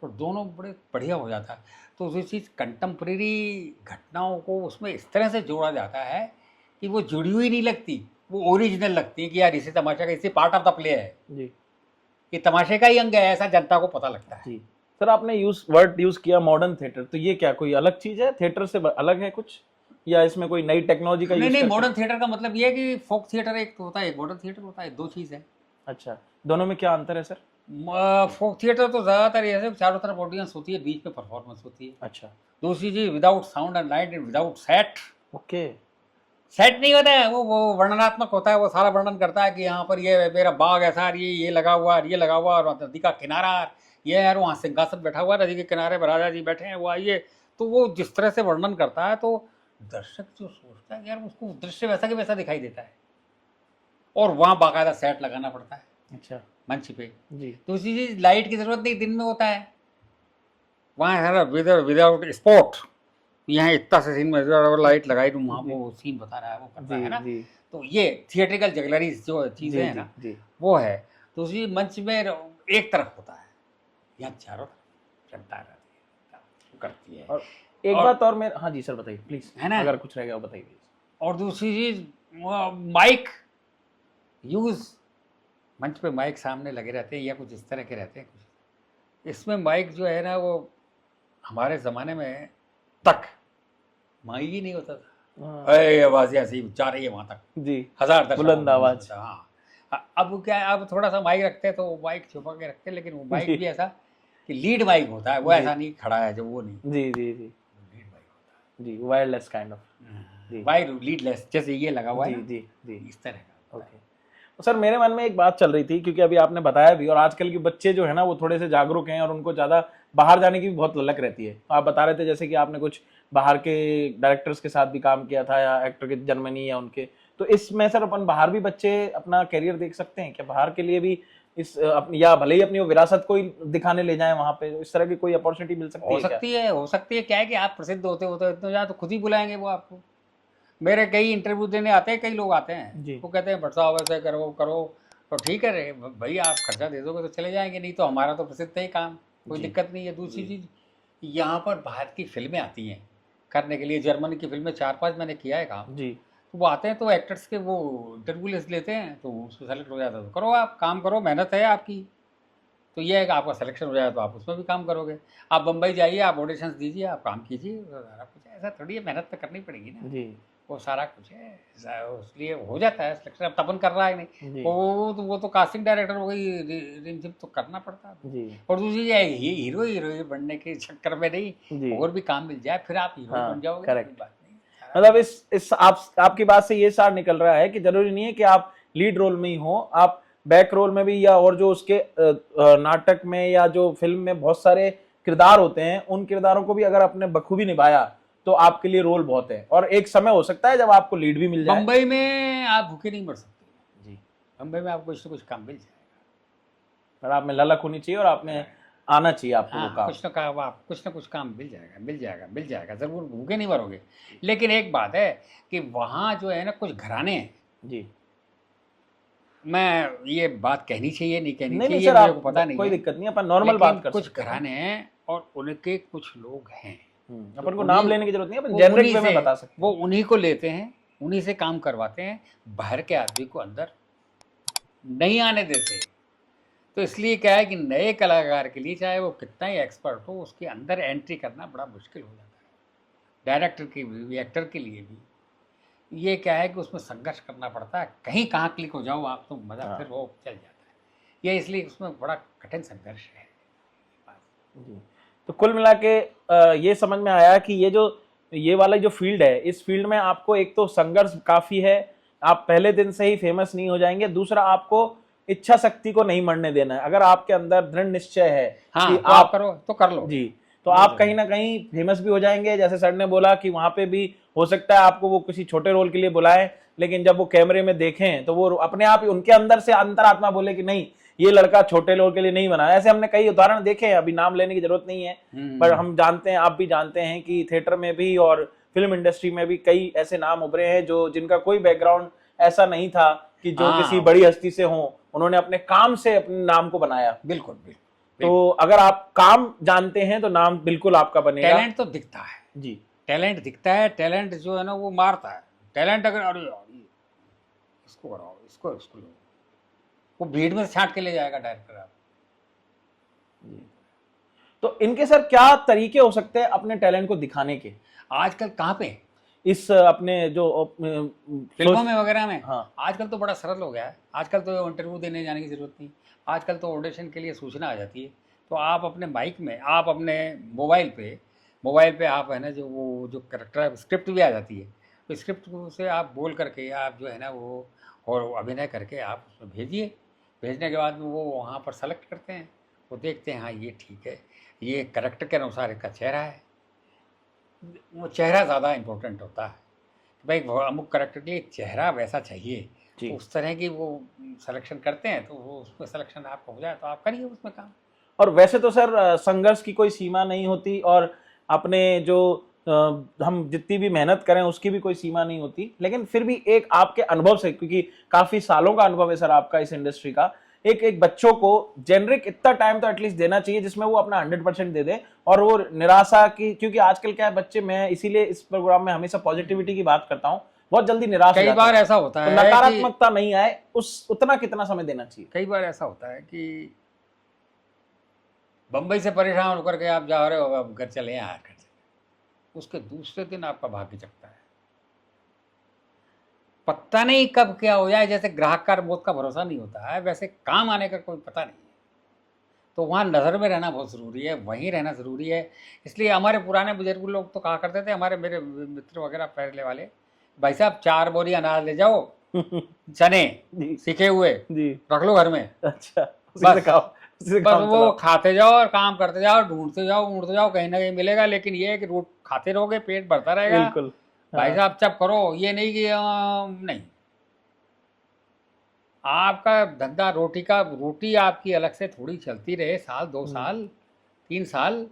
तो दोनों बड़े बढ़िया हो जाता है। तो उसी चीज़ कंटेम्प्रेरी घटनाओं को उसमें इस तरह से जोड़ा जाता है कि वो जुड़ी हुई नहीं लगती, वो ओरिजिनल लगती है कि यार इसे तमाशा का, इसे पार्ट ऑफ द प्ले है जी, ये तमाशे का ही अंग है, ऐसा जनता को पता लगता है। जी सर, आपने वर्ड यूज किया मॉडर्न थिएटर, तो ये क्या कोई अलग चीज है, थिएटर से अलग है कुछ, या इसमें कोई नई टेक्नोलॉजी का? नहीं, मॉडर्न थिएटर का मतलब ये है कि फोक थिएटर एक होता है, एक मॉडर्न थिएटर होता है, दो चीज़ है। अच्छा, दोनों में क्या अंतर है सर? फोक थिएटर तो ज़्यादातर ऐसे चारों तरफ ऑडियंस होती है, बीच में परफॉर्मेंस होती है। अच्छा, दूसरी चीज़ without sound and light and without set. Okay, set नहीं होता है, वो वर्णनात्मक होता है, वो सारा वर्णन करता है कि यहाँ पर ये मेरा बाग ऐसा, ये लगा हुआ, ये लगा हुआ, और नदी का किनारा, ये यार वहाँ सिंहासन बैठा हुआ, नदी के किनारे पर राजा जी बैठे हैं, वो आइए। तो वो जिस तरह से वर्णन करता है, तो दर्शक जो सोचता है यार उसको दृश्य वैसा के वैसा दिखाई देता है, और वहाँ बाकायदा सेट लगाना पड़ता है। अच्छा, मंच पे जी, दूसरी चीज़ लाइट की ज़रूरत नहीं, दिन में होता है, वहाँ है विदाउट स्पॉट, यहाँ इतना से सीन में लाइट लगाई तो वहाँ वो सीन बता रहा है, वो करता है ना। तो ये थिएट्रिकल जगलरीज जो चीज़ें हैं ना, वो है। दूसरी मंच में एक तरफ होता है, यहाँ चारों तरफ चलता रहती है, करती है। और एक बात और मैं, हाँ जी सर बताइए प्लीज, है ना, अगर कुछ रह गया बताइए। और दूसरी चीज़ माइक यूज़, मंच पे माइक सामने लगे रहते हैं या कुछ इस तरह के रहते हैं कुछ, इसमें माइक जो है ना, वो हमारे ज़माने में तक माइक ही नहीं होता था, आवाज़ ऐसी जा रही है वहाँ तक जी, 1000 बुलंद आवाज़। हाँ, अब क्या है, अब थोड़ा सा माइक रखते हैं तो माइक छुपा के रखते हैं, लेकिन वो माइक भी ऐसा कि लीड माइक होता है, वो ऐसा नहीं खड़ा है जो, वो नहीं, जी लीड माइक होता है जी, wireless kind of, wire leadless, जैसे ये लगा हुआ है जी, इस तरह का। ओके, तो सर मेरे मन में एक बात चल रही थी, क्योंकि अभी आपने बताया भी, और आजकल के बच्चे जो है ना वो थोड़े से जागरूक हैं और उनको ज़्यादा बाहर जाने की भी बहुत ललक रहती है। आप बता रहे थे जैसे कि आपने कुछ बाहर के डायरेक्टर्स के साथ भी काम किया था, या एक्टर के जर्मनी या उनके, तो इसमें सर अपन बाहर भी बच्चे अपना करियर देख सकते हैं क्या? बाहर के लिए भी इस अपनी, या भले ही अपनी वो विरासत को ही दिखाने ले जाएं वहां पे, इस तरह की कोई अपॉर्चुनिटी मिल सकती हो है क्या? सकती है, हो सकती है। क्या है कि आप प्रसिद्ध होते होते इतने ज़्यादा तो खुद ही बुलाएंगे वो आपको। मेरे कई इंटरव्यू देने आते हैं, कई लोग आते हैं, जी। वो कहते हैं भट्ट साहब ऐसे करो करो, तो ठीक है रे भाई, आप खर्चा दे दोगे तो चले जाएंगे, नहीं तो हमारा तो प्रसिद्ध है ही काम, कोई जी। दिक्कत नहीं है। दूसरी चीज़, यहाँ पर बाहर की फिल्में आती हैं करने के लिए, जर्मनी की फिल्में 4-5 मैंने किया है काम। जी। तो वो आते हैं तो एक्टर्स के वो इंटरव्यू लेते हैं, तो उसमें सेलेक्ट हो जाता है, तो करो आप काम करो, मेहनत है आपकी, तो ये है कि आपका सिलेक्शन हो जाए तो आप उसमें भी काम करोगे। आप बम्बई जाइए, आप ऑडिशंस दीजिए, आप काम कीजिए, सारा कुछ है। ऐसा थोड़ी है, मेहनत तो करनी पड़ेगी ना, जी। वो सारा कुछ है। इसलिए हो जाता है सिलेक्शन। अब तपन कर रहा है नहीं, जी। वो तो कास्टिंग डायरेक्टर हो गई, रिमझिम तो करना पड़ता है। जी। और दूसरी चीज़ है, ये हीरो बनने के चक्कर में नहीं, जी। और भी काम मिल जाए फिर आप हीरो हाँ, बन जाओगे, correct। कोई बात नहीं। मतलब इस आपकी बात से ये सार निकल रहा है कि जरूरी नहीं है कि आप लीड रोल में ही हो, आप बैक रोल में भी, या और जो उसके नाटक में या जो फिल्म में बहुत सारे किरदार होते हैं, उन किरदारों को भी अगर आपने बखूबी निभाया तो आपके लिए रोल बहुत है, और एक समय हो सकता है जब आपको लीड भी मिल जाए। बम्बई में आप भूखे नहीं मर सकते जी। बम्बई में आपको कुछ ना कुछ काम मिल जाएगा। पर आप में ललक होनी चाहिए और आप में आना चाहिए आपको वो हाँ, काम। कुछ ना कुछ काम मिल जाएगा, ज़रूर भूखे नहीं मरोगे। लेकिन एक बात है कि वहाँ जो है ना, कुछ घराने हैं, जी। मैं ये बात कहनी चाहिए नहीं कहनी नहीं चाहिए सर, मुझे आप को पता नहीं कोई है, दिक्कत नहीं, अपन नॉर्मल लेकिन बात कर कुछ सकते हैं। घराने हैं और उनके कुछ लोग हैं, अपन को नाम लेने की जरूरत नहीं है, अपन वो जेनरिक उन्हीं वे में से- बता सकते हैं। वो उन्हीं को लेते हैं, उन्हीं से काम करवाते हैं, बाहर के आदमी को अंदर नहीं आने देते। तो इसलिए क्या है कि नए कलाकार के लिए, चाहे वो कितना ही एक्सपर्ट हो, उसके अंदर एंट्री करना बड़ा मुश्किल हो जाता है। डायरेक्टर के भी, एक्टर के लिए भी ये क्या है कि उसमें संघर्ष करना पड़ता है। कहीं कहाँ क्लिक हो जाओ आप तो मज़ा हाँ। फिर वो चल जाता है। ये इसलिए उसमें बड़ा कठिन संघर्ष है। जी। तो कुल मिला के ये समझ में आया कि ये वाला जो फील्ड है, इस फील्ड में आपको एक तो संघर्ष काफी है, आप पहले दिन से ही फेमस नहीं हो जाएंगे, दूसरा आपको इच्छा शक्ति को नहीं मरने देना है। अगर आपके अंदर दृढ़ निश्चय है हाँ, कि तो आप करो तो कर लो जी, तो आप कहीं ना कहीं फेमस भी हो जाएंगे। जैसे सर ने बोला कि वहां पे भी हो सकता है आपको वो किसी छोटे रोल के लिए बुलाएं, लेकिन जब वो कैमरे में देखें तो वो अपने आप ही उनके अंदर से अंतरात्मा बोले कि नहीं, ये लड़का छोटे रोल के लिए नहीं बना। ऐसे हमने कई उदाहरण देखे हैं, अभी नाम लेने की जरूरत नहीं है, पर हम जानते हैं, आप भी जानते हैं कि थिएटर में भी और फिल्म इंडस्ट्री में भी कई ऐसे नाम उभरे हैं जो जिनका कोई बैकग्राउंड ऐसा नहीं था कि जो किसी बड़ी हस्ती से हो, उन्होंने अपने काम से अपने नाम को बनाया। बिल्कुल। तो अगर आप काम जानते हैं तो नाम बिल्कुल आपका बनेगा। टैलेंट तो दिखता है जी, टैलेंट दिखता है, टैलेंट जो है ना वो मारता है। टैलेंट अगर अरे यार इसको कराओ, इसको लो, वो भीड़ में से छांट के ले जाएगा डायरेक्टर आप। तो इनके सर क्या तरीके हो सकते हैं अपने टैलेंट को दिखाने के? आजकल कहाँ पे इस अपने जो फिल्मों में वगैरह में, हाँ, आजकल तो बड़ा सरल हो गया है। आजकल तो इंटरव्यू देने जाने की ज़रूरत नहीं, आजकल तो ऑडिशन के लिए सूचना आ जाती है। तो आप अपने माइक में, आप अपने मोबाइल पे आप है ना, जो करेक्टर स्क्रिप्ट भी आ जाती है, तो स्क्रिप्ट से आप बोल करके आप जो है ना वो, और अभिनय करके आप उसमें भेजिए। भेजने के बाद में वो वहाँ पर सेलेक्ट करते हैं, वो देखते हैं हाँ ये ठीक है, ये करेक्टर के अनुसार इसका चेहरा है। वो चेहरा ज़्यादा इम्पोर्टेंट होता है कि भाई वो अमुक करेक्टर के लिए चेहरा वैसा चाहिए, जी। तो उस तरह की वो सिलेक्शन करते हैं, तो वो उसमें सिलेक्शन आपका हो जाए तो आप करिए उसमें काम। और वैसे तो सर संघर्ष की कोई सीमा नहीं होती, और अपने जो हम जितनी भी मेहनत करें उसकी भी कोई सीमा नहीं होती, लेकिन फिर भी एक आपके अनुभव से, क्योंकि काफी सालों का अनुभव है सर आपका इस इंडस्ट्री का, एक बच्चों को जेनरिक इतना टाइम तो एटलीस्ट देना चाहिए जिसमें वो अपना 100% दे दे, और वो निराशा की, क्योंकि आजकल क्या है बच्चे, मैं इसीलिए इस प्रोग्राम में हमेशा पॉजिटिविटी की बात करता हूँ, बहुत जल्दी निराश हो कई जाते बार हैं। ऐसा होता तो है नकारात्मकता नहीं आए, उतना कितना समय देना चाहिए? कई बार ऐसा होता है कि बम्बई से परेशान होकर के आप जा रहे हो, अब घर चले यहाँ घर चले, उसके दूसरे दिन आपका भाग्य जगता है। पता नहीं कब क्या हो जाए, जैसे ग्राहक का मौत का भरोसा नहीं होता है, वैसे काम आने का कोई पता नहीं है। तो वहाँ नज़र में रहना बहुत ज़रूरी है, वहीं रहना ज़रूरी है। इसलिए हमारे पुराने बुजुर्ग लोग तो कहा करते थे, मेरे मित्र वगैरह पहले वाले, भाई साहब 4 बोरी अनाज ले जाओ, चने जी सीखे हुए जी, रख लो घर में, अच्छा, उसी बस से बस काम वो चलाओ। खाते जाओ और काम करते जाओ, ढूंढते जाओ, कहीं ना कहीं मिलेगा। लेकिन ये है कि खाते रहोगे, पेट भरता रहेगा। बिल्कुल। भाई हाँ, साहब चप करो, ये नहीं कि नहीं। आपका धंधा रोटी आपकी अलग से थोड़ी चलती रहे, साल 2 साल 3 साल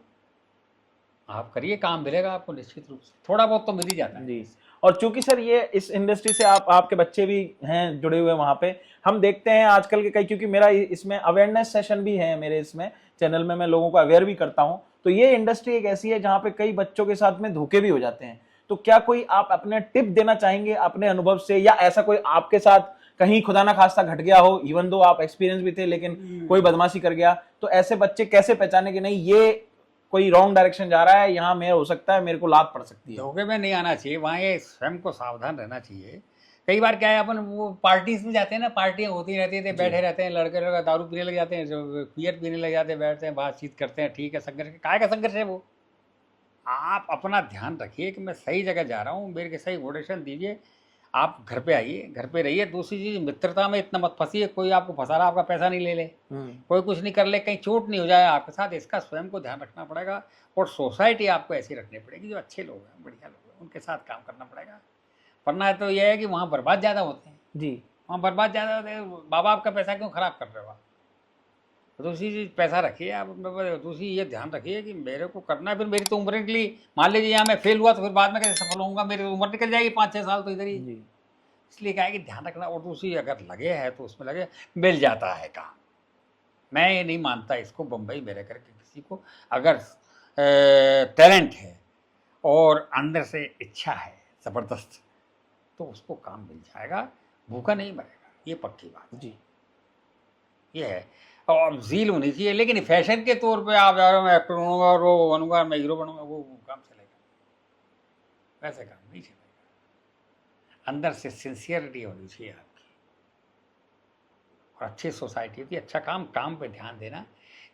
आप करिए, काम मिलेगा आपको निश्चित रूप से, थोड़ा बहुत तो मिल ही जाता है। जी। और चूंकि सर ये इस इंडस्ट्री से आपके बच्चे भी हैं जुड़े हुए वहां पे, हम देखते हैं आजकल के कई, क्योंकि मेरा इसमें अवेयरनेस सेशन भी है मेरे इसमें चैनल में, मैं लोगों को अवेयर भी करता हूं। तो ये इंडस्ट्री एक ऐसी है जहां पे कई बच्चों के साथ में धोखे भी हो जाते हैं। तो क्या कोई आप अपने टिप देना चाहेंगे अपने अनुभव से, या ऐसा कोई आपके साथ कहीं खुदा ना खास्ता घट गया हो, इवन दो आप एक्सपीरियंस भी थे लेकिन कोई बदमाशी कर गया, तो ऐसे बच्चे कैसे पहचाने कि नहीं ये कोई रॉन्ग डायरेक्शन जा रहा है, यहाँ मेरा हो सकता है, मेरे को लात पड़ सकती है? धोखे में नहीं आना चाहिए, वहाँ ये स्वयं को सावधान रहना चाहिए। कई बार क्या है, अपन वो पार्टीज में जाते हैं ना, पार्टियाँ होती रहती है, बैठे रहते हैं लड़के लोग, दारू पीने लग जाते हैं, जो बियर पीने लग जाते हैं, बैठते हैं, बातचीत करते हैं, ठीक है, संघर्ष काय का संघर्ष है वो। आप अपना ध्यान रखिए कि मैं सही जगह जा रहा हूँ, मेरे के सही वोटेशन दीजिए, आप घर पे आइए, घर पे रहिए। दूसरी चीज़, मित्रता में इतना मत फंसिए, कोई आपको फंसा रहा, आपका पैसा नहीं ले ले, कोई कुछ नहीं कर ले, कहीं चोट नहीं हो जाए आपके साथ, इसका स्वयं को ध्यान रखना पड़ेगा। और सोसाइटी आपको ऐसी रखनी पड़ेगी, जो अच्छे लोग हैं, बढ़िया लोग हैं, उनके साथ काम करना पड़ेगा। वरना तो यह है कि वहाँ बर्बाद ज़्यादा होते हैं, जी। वहाँ बर्बाद ज़्यादा होते हैं। बाप आपका पैसा क्यों खराब कर रहे हो आप? दूसरी चीज़, पैसा रखिए आप अपने पास। दूसरी ये ध्यान रखिए कि मेरे को करना है, फिर मेरी तो उम्र निकली, मान लीजिए यहाँ मैं फेल हुआ तो फिर बाद में कैसे सफल होऊंगा, मेरी उम्र निकल जाएगी 5-6 साल तो इधर ही। जी। इसलिए क्या है कि ध्यान रखना। और दूसरी, अगर लगे है तो उसमें लगे, मिल जाता है काम। मैं ये नहीं मानता इसको बम्बई में रह करके किसी को, अगर टैलेंट है और अंदर से इच्छा है ज़बरदस्त, तो उसको काम मिल जाएगा, भूखा नहीं मरेगा, ये पक्की बात जी। ये है। और ज़ील होनी चाहिए, लेकिन फैशन के तौर पे आप जा रहे हो, मैं एक्टर बनूंगा और वो बनूंगा, मैं हीरो बनूंगा, वो काम चलेगा? वैसे काम नहीं चलेगा। अंदर से सिंसियरिटी होनी चाहिए आपकी, और अच्छी सोसाइटी होती है, अच्छा काम, काम पे ध्यान देना,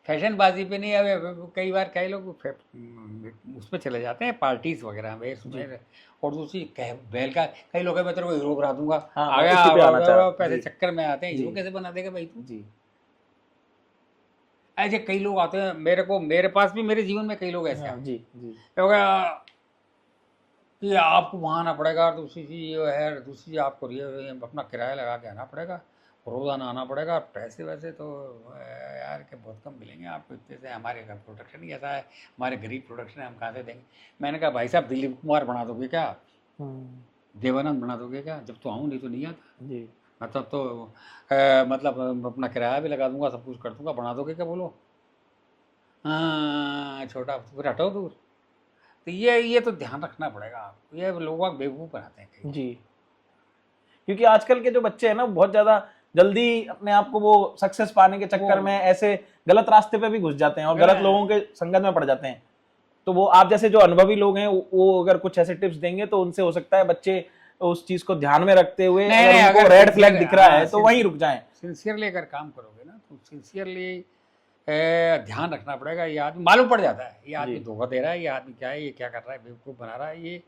फैशनबाजी पे नहीं। अब कई बार कई लोग उसमें चले जाते हैं, पार्टीज वगैरह में, इसमें। और दूसरी बैल का, कई लोग हैं, मैं तेरे को हीरो बना दूंगा, हाँ, आ उसी पे आना चाह रहा गया, हूँ। पैसे जी। चक्कर में आते हैं, हीरो जी। कैसे बना देगा भाई तू? जी। ऐसे कई लोग आते हैं मेरे पास भी, मेरे जीवन में कई लोग ऐसे हाँ, आते जी। जी। हैं। हो गया कि आपको वहाँ आना पड़ेगा, दूसरी चीज़ ये है, दूसरी चीज़ आपको अपना किराया लगा के आना पड़ेगा, रोज़ाना आना पड़ेगा। पैसे वैसे तो यार के बहुत कम मिलेंगे आपको इतने से, हमारे घर प्रोडक्शन ही ऐसा है, हमारे गरीब प्रोडक्शन है, हम कहाँ से देंगे? मैंने कहा भाई साहब, दिलीप कुमार बना दोगे क्या? देवानंद बना दोगे क्या? जब तो आऊँ, नहीं तो नहीं आता। जी। मतलब तो मतलब अपना किराया भी लगा दूंगा, सब कुछ कर दूंगा, बना दोगे क्या? बोलो। हाँ, छोटा, फिर हटो दूर। तो ये तो ध्यान रखना पड़ेगा आपको, ये लोग बेवकूफ़ बनाते हैं कई। जी। क्योंकि आजकल के जो बच्चे हैं ना, बहुत ज्यादा जल्दी अपने आप को वो सक्सेस पाने के चक्कर में ऐसे गलत रास्ते पे भी घुस जाते हैं और गलत लोगों के संगत में पड़ जाते हैं। तो वो आप जैसे जो अनुभवी लोग हैं, वो अगर कुछ ऐसे टिप्स देंगे तो उनसे हो सकता है बच्चे उस चीज को ध्यान में रखते हुए, अगर उनको रेड फ्लैग दिख रहा है तो वहीं रुक जाएं। सिंसियरली अगर काम करोगे ना, तो सिंसियरली ध्यान रखना पड़ेगा। ये आदमी मालूम पड़ जाता है, ये आदमी धोखा दे रहा है, ये आदमी क्या है, ये क्या कर रहा है, बेवकूफ़ बना रहा है, ये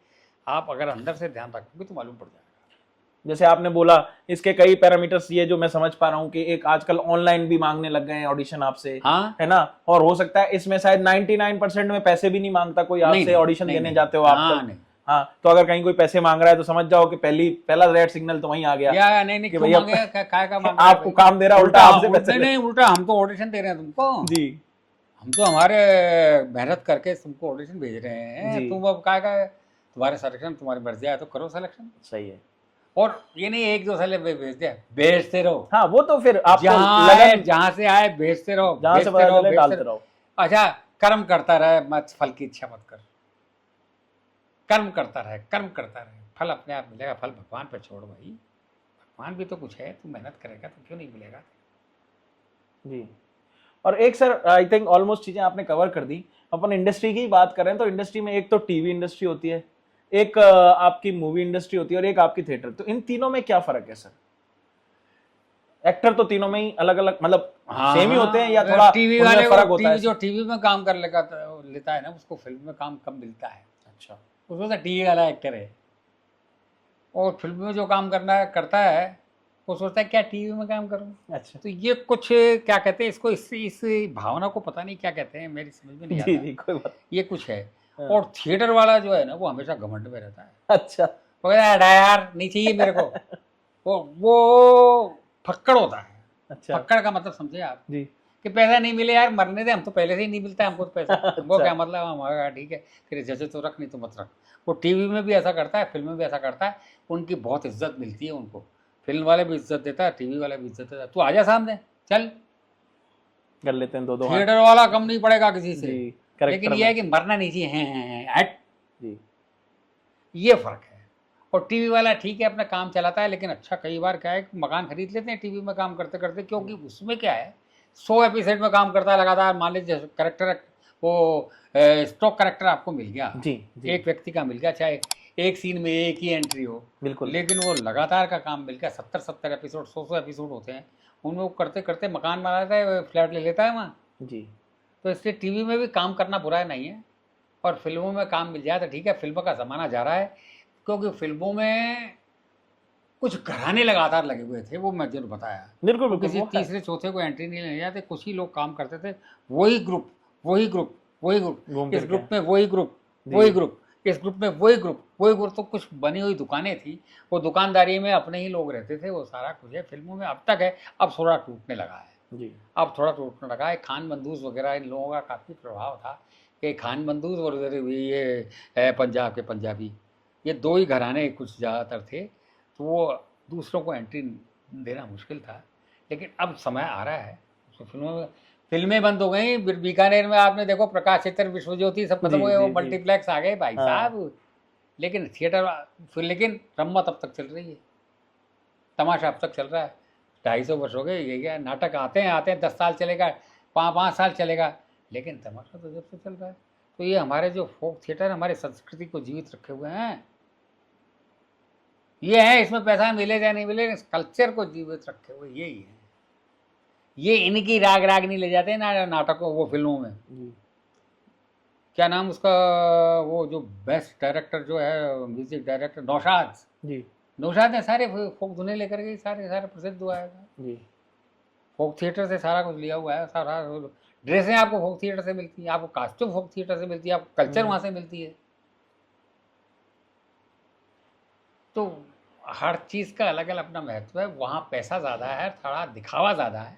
आप अगर अंदर से ध्यान रखोगे तो मालूम पड़ जाएगा। जैसे आपने बोला, इसके कई पैरामीटर्स ये जो मैं समझ पा रहा हूँ कि एक आजकल ऑनलाइन भी मांगने लग गए हैं ऑडिशन आपसे, हाँ, है ना? और हो सकता है इसमें शायद 99% में पैसे भी नहीं मांगता कोई आपसे, ऑडिशन देने जाते हो आप। हाँ, तो अगर कहीं कोई पैसे मांग रहा है तो समझ जाओ कि पहला रेड सिग्नल तो वहीं आ गया। या नहीं कि भैया आपको काम दे रहा, उल्टा आपसे पैसे नहीं, उल्टा हम तो ऑडिशन दे रहे हैं तुमको जी। हम तो हमारे मेहनत करके तुमको ऑडिशन भेज रहे हैं, तुम अब क्या तुम्हारे सिलेक्शन, तुम्हारी मर्जी है तो करो सिलेक्शन। सही है। और ये नहीं 1-2 साल भेज दिया, भेजते रहो। हाँ, वो तो फिर आप जहाँ से आए भेजते रहो, जहाँ से डालते रहो। अच्छा, कर्म करता रहे, मत फल की इच्छा मत कर, कर्म करता रहे, फल अपने आप मिलेगा। फल भगवान पे छोड़ भाई, भगवान भी तो कुछ है, तू मेहनत करेगा तो क्यों नहीं मिलेगा जी। और एक सर, आई थिंक ऑलमोस्ट चीजें आपने कवर कर दी। अपन इंडस्ट्री की बात करें तो इंडस्ट्री में एक तो टीवी इंडस्ट्री होती है, एक आपकी मूवी इंडस्ट्री होती है और एक आपकी थिएटर। तो इन तीनों में क्या फर्क है सर? एक्टर तो तीनों में ही अलग अलग, मतलब सेम ही होते हैं या थोड़ा टीवी वाले फर्क होता है? जो टीवी में काम कर लेता है ना, उसको फिल्म में काम कम मिलता है। अच्छा। उसमें तो टीवी वाला एक्टर है, और फिल्म में जो काम करता है वो सोचता है क्या टीवी में काम करूं। अच्छा। तो ये कुछ क्या कहते हैं इसको, इस भावना को पता नहीं क्या कहते हैं, मेरी समझ में नहीं आता। जी, कोई बात। ये कुछ है। हाँ। और थिएटर वाला जो है ना वो हमेशा घमंड में रहता है, अच्छा। वो कहता है "अड़ा यार नहीं चाहिए मेरे को"। वो फक्कड़ होता है। अच्छा फक्कड़ का मतलब समझे आप, जी। कि पैसा नहीं मिले यार मरने दे, हम तो पहले से ही नहीं मिलता है हमको तो पैसा, हमको अच्छा। क्या मतलब, हमारा ठीक है तेरे जैसे तो रख नहीं तो मत रख। वो टीवी में भी ऐसा करता है, फिल्म में भी ऐसा करता है, उनकी बहुत इज्जत मिलती है उनको, फिल्म वाले भी इज्जत देता है, टीवी वाला भी इज्जत देता है, तू आजा सामने चल, कर लेते हैं 2-2 हाथ। थिएटर वाला कम नहीं पड़ेगा किसी से, जी, लेकिन कैरेक्टर ये है में। कि मरना नहीं चाहिए, हैं हट, जी। ये फर्क है। और टीवी वाला ठीक है अपना काम चलाता है, लेकिन अच्छा कई बार क्या है कि मकान खरीद लेते हैं टीवी में काम करते करते, क्योंकि उसमें क्या है 100 एपिसोड में काम करता है लगातार, मान लीजिए करेक्टर वो स्टॉक करेक्टर आपको मिल गया, जी, जी। एक व्यक्ति का मिल गया, चाहे एक सीन में एक ही एंट्री हो, बिल्कुल। लेकिन वो लगातार का काम मिल गया, 70-70 एपिसोड 100 एपिसोड होते हैं, उनमें वो करते करते मकान बनाता है, फ्लैट ले लेता है वहाँ। जी। तो इसलिए टीवी में भी काम करना बुरा नहीं है, और फिल्मों में काम मिल जाए तो ठीक है, फिल्म का ज़माना जा रहा है, क्योंकि फिल्मों में कुछ घराने लगातार लगे हुए थे, वो मैं जरूर बताया, बिल्कुल, वो बिल्कुल, किसी वो है। तीसरे चौथे को एंट्री नहीं लेने जाते, कुछ ही लोग काम करते थे, वही ग्रुप वही ग्रुप वही ग्रुप, घूम इस फिर ग्रुप के। में वही ग्रुप जी। वही ग्रुप, इस ग्रुप में वही ग्रुप वही ग्रुप, तो कुछ बनी हुई दुकानें थी, वो दुकानदारी में अपने ही लोग रहते थे, वो सारा कुछ है फिल्मों में अब तक है, अब थोड़ा टूटने लगा है, जी। अब थोड़ा टूटने लगा है। खान बंदूस वगैरह इन लोगों का काफ़ी प्रभाव था, कि खान बंदूस और ये पंजाब के पंजाबी, ये दो ही घराने कुछ ज़्यादातर थे, तो वो दूसरों को एंट्री देना मुश्किल था। लेकिन अब समय आ रहा है, तो फिल्में बंद हो गई, बीकानेर में आपने देखो प्रकाश चित्र विश्वज्योति सब खत्म जी, हो गए, वो जी, जी। मल्टीप्लेक्स आ गए भाई हाँ। साहब, लेकिन थिएटर फिर लेकिन रम्मत अब तक चल रही है, तमाशा अब तक चल रहा है, 250 वर्ष हो गए, ये क्या नाटक आते हैं 10 साल चलेगा, 5 साल चलेगा, लेकिन तमाशा तो जब से चल रहा है। तो ये हमारे जो फोक थिएटर हमारे संस्कृति को जीवित रखे हुए हैं, ये है, इसमें पैसा मिले या नहीं मिले, इस कल्चर को जीवित रखे हुए यही है, ये इनकी राग राग नहीं ले जाते ना नाटकों वो फिल्मों में। जी। क्या नाम उसका, वो जो बेस्ट डायरेक्टर जो है म्यूजिक डायरेक्टर नौशाद, जी। नौशाद ने सारे फोक धुने लेकर के सारे सारे प्रसिद्ध हुआ है, जी। फोक थिएटर से सारा कुछ लिया हुआ है, सारा ड्रेसें आपको फोक थिएटर से मिलती हैं, आपको कास्ट्यूम फोक थिएटर से मिलती है, आपको कल्चर वहाँ से मिलती है। तो हर चीज़ का अलग अलग अपना महत्व है, वहाँ पैसा ज़्यादा है, थोड़ा दिखावा ज़्यादा है,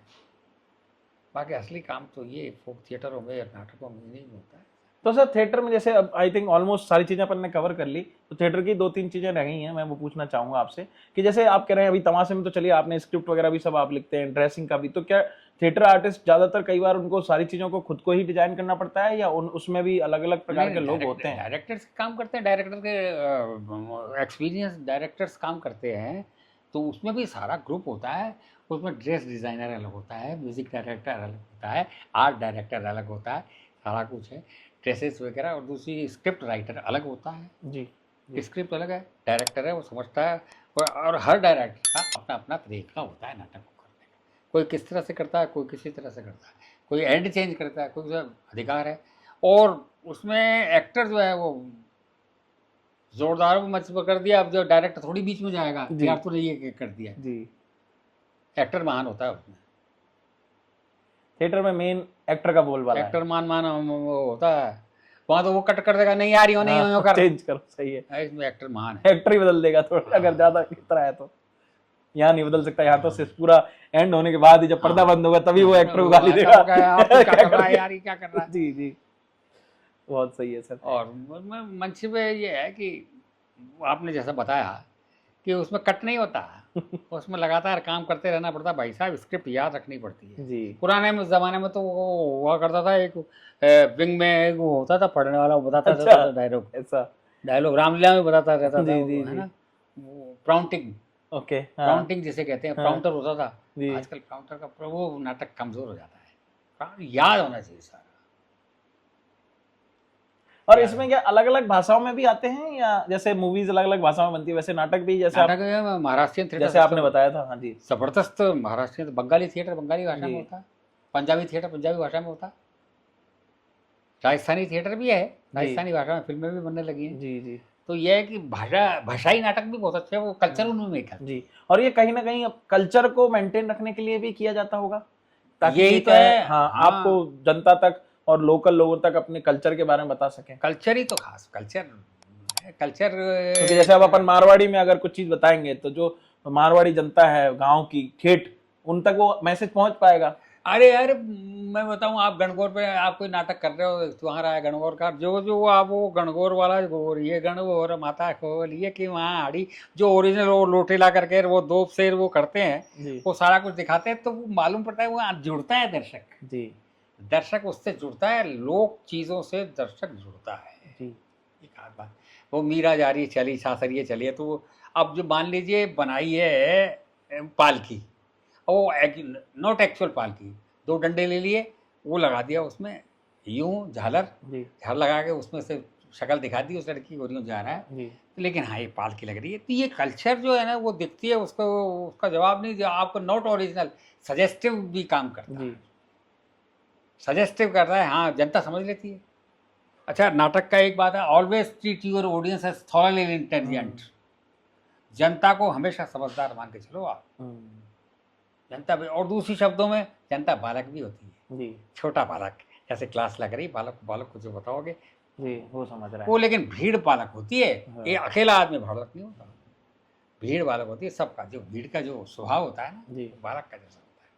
बाकी असली काम तो ये फोक थिएटरों में और नाटकों में नहीं होता है। तो सर थिएटर में जैसे अब आई थिंक ऑलमोस्ट सारी चीजें अपन ने कवर कर ली, तो थिएटर की 2-3 चीजें रह गई हैं, मैं वो पूछना चाहूंगा आपसे कि जैसे आप कह रहे हैं अभी तमाशे में तो चलिए आपने स्क्रिप्ट वगैरह भी सब आप लिखते हैं, ड्रेसिंग का भी, तो क्या थिएटर आर्टिस्ट ज्यादातर कई बार उनको सारी चीजों को खुद को ही डिजाइन करना पड़ता है या उसमें भी अलग अलग प्रकार के लोग होते हैं? डायरेक्टर्स काम करते हैं, डायरेक्टर के एक्सपीरियंस डायरेक्टर्स काम करते हैं, तो उसमें भी सारा ग्रुप होता है, उसमें ड्रेस डिज़ाइनर अलग होता है, म्यूज़िक डायरेक्टर अलग होता है, आर्ट डायरेक्टर अलग होता है, सारा कुछ है, ड्रेसेस वगैरह, और दूसरी स्क्रिप्ट राइटर अलग होता है। जी। स्क्रिप्ट अलग है, डायरेक्टर है वो समझता है, और हर डायरेक्टर का अपना अपना तरीका होता है नाटक को करने का, कोई किस तरह से करता है, कोई किसी तरह से करता है, कोई एंड चेंज करता है, कोई अधिकार है, और उसमें एक्टर जो है वो जोरदार मंच पर कर दिया, अब जो डायरेक्टर थोड़ी बीच में जाएगा जी। यार तूने ये कर दिया, जी। एक्टर महान होता है उसमें, थिएटर में मेन एक्टर का बोलबाला है। एक्टर मान वो होता है, वहाँ तो वो कट कर देगा, नहीं यार यूँ नहीं यूँ कर, चेंज करो, सही है, इसमें एक्टर महान है। एक्टर ही बदल देगा थोड़ा अगर ज्यादा खतरा है तो। यहाँ नहीं बदल सकता, यहाँ तो सिर्फ पूरा एंड होने के बाद ही जब पर्दा बंद होगा तभी वो एक्टर को गाली देगा, आप क्या कर रहा है यार, ये क्या कर रहा है। जी जी, बहुत सही है सर। और मंच पे ये है कि आपने जैसा बताया कि उसमें कट नहीं होता, उसमें लगातार काम करते रहना पड़ता है भाई साहब, स्क्रिप्ट याद रखनी पड़ती है। जी। पुराने ज़माने में तो वो हुआ करता था, एक विंग में एक वो होता था पढ़ने वाला, वो बताता अच्छा, था डायलॉग, ऐसा डायलॉग रामलीला में बताता रहता था, जी, जी, है ना, वो प्राउंटिंग, ओके, प्राउंटिंग जिसे कहते हैं, हाँ। प्राउंटर होता था, जी। आजकल प्राउंटर का वो नाटक कमज़ोर हो जाता है, याद होना चाहिए सारा। और इसमें क्या अलग अलग भाषाओं में भी आते हैं या जैसे मूवीज अलग अलग भाषाओं में बनती है वैसे नाटक भी, जैसे नाटक में महाराष्ट्रीयन थिएटर जैसे आपने बताया था? हाँ जी, जबरदस्त महाराष्ट्रीयन, बंगाली थिएटर बंगाली भाषा में होता है, पंजाबी थिएटर पंजाबी भाषा में होता है, राजस्थानी थिएटर भी है, राजस्थानी भाषा में फिल्में भी बनने लगी हैं। जी जी। तो यह है कि भाषाई नाटक भी बहुत अच्छे हैं, वो कल्चर उनमें एक है जी। और ये कहीं ना कहीं कल्चर को मेंटेन रखने के लिए भी किया जाता होगा, ताकि यही ये तो क्या है। हाँ, हाँ। आपको जनता तक और लोकल लोगों तक अपने कल्चर के बारे में बता सकें? कल्चर ही तो खास कल्चर कल्चर क्योंकि जैसे अब अपन मारवाड़ी में अगर कुछ चीज बताएंगे तो जो मारवाड़ी जनता है गांव की ठेठ, उन तक वो मैसेज पहुंच पाएगा। अरे यार मैं बताऊं, आप गणगौर पे आप कोई नाटक कर रहे हो, तुम्हारा है गणगौर का, जो जो आप वो गणगौर वाला गोर ये गणगौर माता खोल ये कि वहाँ आड़ी जो ओरिजिनल वो लोटे ला करके वो दो शेर वो करते हैं, जी वो सारा कुछ दिखाते हैं, तो वो मालूम पड़ता है वो जुड़ता है दर्शक, जी दर्शक उससे जुड़ता है, लोक चीज़ों से दर्शक जुड़ता है। जी एक आध बात, वो मीरा जारी चली सासरिये चली है, तो वो अब जो मान लीजिए बनाई है पालकी, वो नॉट एक्चुअल पालकी, दो डंडे ले लिए, वो लगा दिया उसमें यूं झालर जी झालर लगा के उसमें से शक्ल दिखा दी उस लड़की को, यूं जा रहा है, जी लेकिन हाँ ये पालकी लग रही है। तो ये कल्चर जो है ना वो दिखती है, उसको उसका जवाब नहीं दिया आपको, नॉट ओरिजिनल, सजेस्टिव भी काम करता है, जी सजेस्टिव कर रहा है, हाँ जनता समझ लेती है। अच्छा नाटक का एक बात है, always treat your audience as thoroughly intelligent, जनता को हमेशा समझदार मान के चलो आप, जनता भी, और दूसरी शब्दों में जनता बालक भी होती है, जी छोटा बालक, जैसे क्लास लग रही बालक बालक को जो बताओगे जी वो समझ रहा वो, है। लेकिन भीड़ बालक होती है, हाँ। ये अकेला आदमी बालक नहीं होता, भीड़ बालक होती है, सबका जो भीड़ का जो स्वभाव होता है ना जी। वो बालक का जैसा होता है।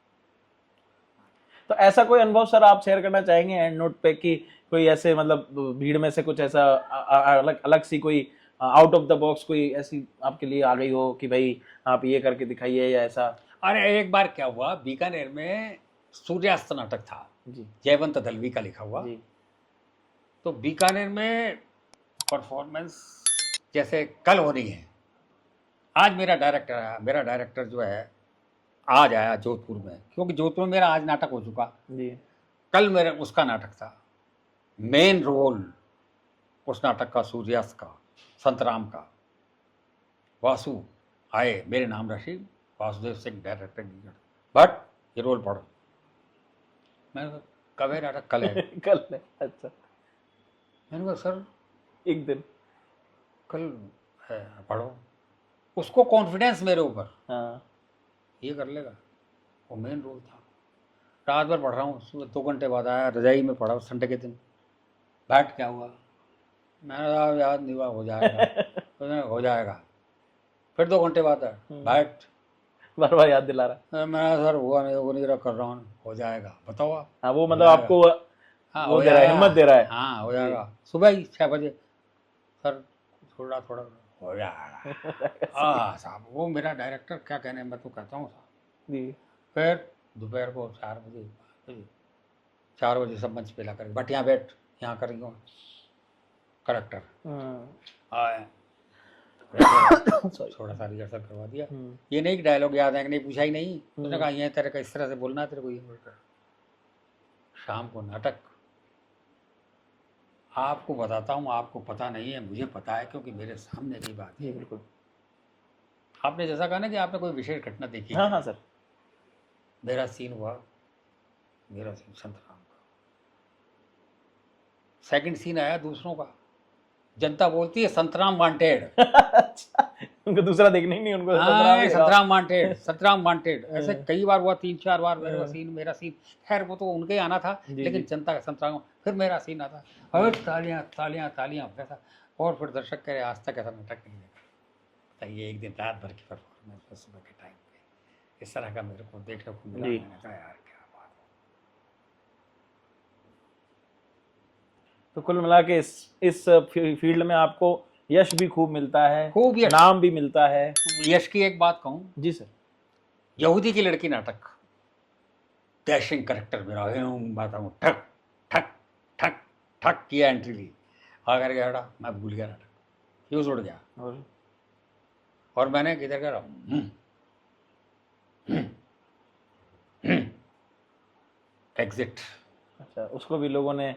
तो ऐसा कोई अनुभव सर आप शेयर करना चाहेंगे एंड नोट पे कि कोई ऐसे मतलब भीड़ में से कुछ ऐसा अलग अलग सी कोई आउट ऑफ द बॉक्स कोई ऐसी आपके लिए आ गई हो कि भाई आप ये करके दिखाइए या ऐसा? अरे एक बार क्या हुआ, बीकानेर में सूर्यास्त नाटक था, जी जयवंत दलवी का लिखा हुआ, जी तो बीकानेर में परफॉर्मेंस जैसे कल हो रही है, आज मेरा डायरेक्टर आया, मेरा डायरेक्टर जो है आज आया जोधपुर में, क्योंकि जोधपुर में मेरा आज नाटक हो चुका, जी कल मेरा उसका नाटक था, मेन रोल उस नाटक का सूर्यास्त का, संतराम का, वासु आए, मेरे नाम रशीद, वासुदेव सिंह डायरेक्टर भट्ट, ये रोल पढ़ो। मैंने कहा कब है नाटक? कल है। कल है, अच्छा मैंने कहा सर एक दिन। कल है, पढ़ो। उसको कॉन्फिडेंस मेरे ऊपर, हाँ ये कर लेगा, वो मेन रोल था। रात भर पढ़ रहा हूँ, सुबह 2 घंटे बाद आया, रजाई में पढ़ा संडे के दिन, बैठ क्या हुआ, मैंने कहा याद नहीं हुआ, हो जाएगा। तो हो जाएगा, फिर 2 घंटे बाद आया, बैठ, बार बार याद दिला रहा। मैं सर हुआ नहीं, वो नहीं रहा कर रहा हूँ, हो जाएगा, बताओ आप। हाँ वो हो मतलब जाएगा। आपको हाँ वो हो दे रहा है, जाएगा, हिम्मत दे रहा है। हाँ हो जाएगा, सुबह ही 6 बजे, सर थोड़ा थोड़ा हो जाएगा। हाँ साहब, वो मेरा डायरेक्टर क्या कहने, मैं तो कहता हूँ साहब। जी फिर दोपहर को 4 बजे सब मंच पे ला कर, बट यहाँ बैठ, यहाँ करेंगे करेक्टर आए, थोड़ा सा रिहर्सल करवा दिया, ये नहीं कि डायलॉग याद है कि नहीं, पूछा ही नहीं, उसने कहा ये तेरे का इस तरह से बोलना है, तेरे को ये बोलकर। शाम को नाटक, आपको बताता हूँ, आपको पता नहीं है, मुझे पता है, क्योंकि मेरे सामने की बात जी है। बिल्कुल। आपने जैसा कहा ना कि आपने कोई विशेष घटना देखी, हाँ हाँ सर। मेरा सीन हुआ, मेरा सीन संतराम का, सेकंड सीन आया दूसरों का, जनता बोलती है संतराम वांटेड। अच्छा, उनको दूसरा देखना ही नहीं, उनको संतराम ही दिखाओ। संतराम वांटेड, संतराम वांटेड, ऐसे कई बार हुआ, 3-4 बार मेरा सीन, खैर वो तो उनके आना था, लेकिन जनता का संतराम, फिर मेरा सीन आता, और तालियां तालियां तालियां वैसा, और फिर दर्शक कह रहे आज तक ऐसा नाटक नहीं देखा। बताइए, एक दिन रात भर की परफॉर्मेंस सुबह के टाइम पे इस तरह का मेरे को देखने को मिला, मैंने कहा यार क्या बात है। तो कुल मिला के इस फील्ड में आपको यश भी खूब मिलता है, खूब यश, नाम भी मिलता है। यश की एक बात कहूँ, जी सर। यहूदी की लड़की नाटक, डैशिंग करेक्टर मेरा, बताऊँ, ठक ठक ठक ठक किया, एंट्री ली, आकर गया हटा, मैं भूल गया नाटक, फ्यूज उड़ गया, और मैंने किधर कर रहा एग्जिट। अच्छा, उसको भी लोगों ने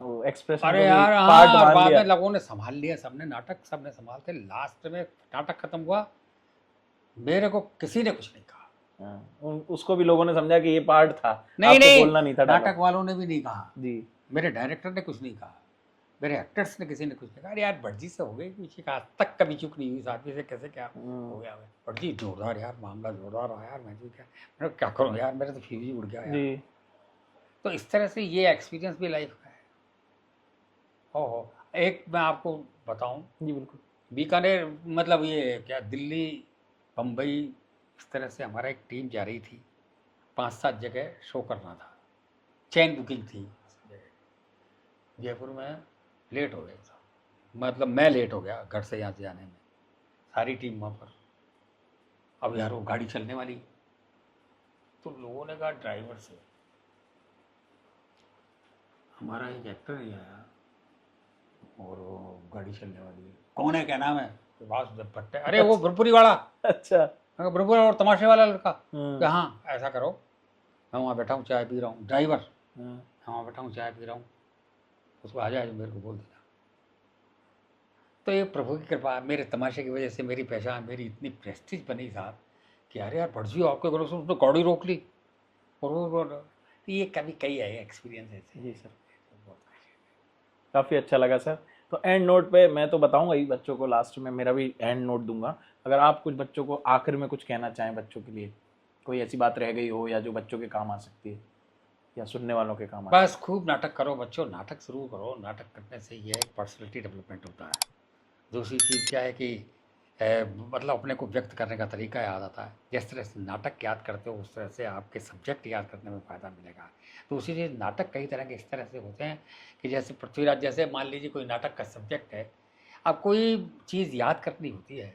एक्सप्रेशन अरे यार पार्ट हाँ, मान बाद लिया। में लोगों ने संभाल लिया, सबने नाटक सबने संभालते, लास्ट में नाटक खत्म हुआ, मेरे को किसी ने कुछ नहीं कहा। उसको भी लोगों ने समझा कि ये पार्ट था, नहीं आपको नहीं, बोलना नहीं था, नाटक वालों ने भी नहीं कहा, जी मेरे डायरेक्टर ने कुछ नहीं कहा, मेरे एक्टर्स ने किसी ने कुछ नहीं कहा। अरे यार भटजी से हो गई कुछ, आज तक कभी चुप नहीं हुई इस आदमी से, कैसे क्या हो गया भटजी, जोरदार यार, मामला जोरदार रहा यार, मैं क्या करूँ यार, मेरा तो फ्यूज ही उड़ गया यार। तो इस तरह से ये एक्सपीरियंस भी लाइफ का है। हो एक मैं आपको बताऊं, जी बिल्कुल। बीकानेर मतलब ये क्या दिल्ली, बम्बई, इस तरह से हमारा एक टीम जा रही थी, 5-7 जगह शो करना था, चेन बुकिंग थी। जयपुर में लेट हो गया था, मतलब मैं लेट हो गया घर से यहाँ से जाने में, सारी टीम वहाँ पर। अब यार वो गाड़ी चलने वाली, तो लोगों ने कहा ड्राइवर से, हमारा एक एक्टर नहीं आया और वो गाड़ी चलने वाली है, कौन है, क्या नाम है, तो बात जब भट्टे, अरे वो भरपुरी वाला, अच्छा। भरपुरी और तमाशे वाला लड़का, हाँ। कि हाँ ऐसा करो, मैं वहाँ बैठा हूँ चाय पी रहा हूँ, ड्राइवर हाँ। मैं वहाँ बैठा हूँ चाय पी रहा हूँ, उसको आ जाए मेरे को बोल देना। तो ये प्रभु की कृपा, मेरे तमाशे की वजह से मेरी पहचान, मेरी इतनी प्रेस्टीज बनी साहब कि अरे यार भटजी आपके घरों से उसने गाड़ी रोक ली, और वो तो ये कभी कई आए एक्सपीरियंस ऐसे। जी सर, काफ़ी अच्छा लगा सर। तो एंड नोट पे मैं तो बताऊंगा ही बच्चों को, लास्ट में मेरा भी एंड नोट दूंगा। अगर आप कुछ बच्चों को आखिर में कुछ कहना चाहें बच्चों के लिए, कोई ऐसी बात रह गई हो या जो बच्चों के काम आ सकती है या सुनने वालों के काम आ सकती बस खूब नाटक करो बच्चों, नाटक शुरू करो, नाटक करने से ये एक पर्सनैलिटी डेवलपमेंट होता है। दूसरी चीज़ क्या है कि मतलब अपने को व्यक्त करने का तरीका याद आता है। जिस तरह से नाटक याद करते हो उस तरह से आपके सब्जेक्ट याद करने में फ़ायदा मिलेगा। दूसरी चीज़, नाटक कई तरह के इस तरह से होते हैं कि जैसे पृथ्वीराज, जैसे मान लीजिए कोई नाटक का सब्जेक्ट है, अब कोई चीज़ याद करनी होती है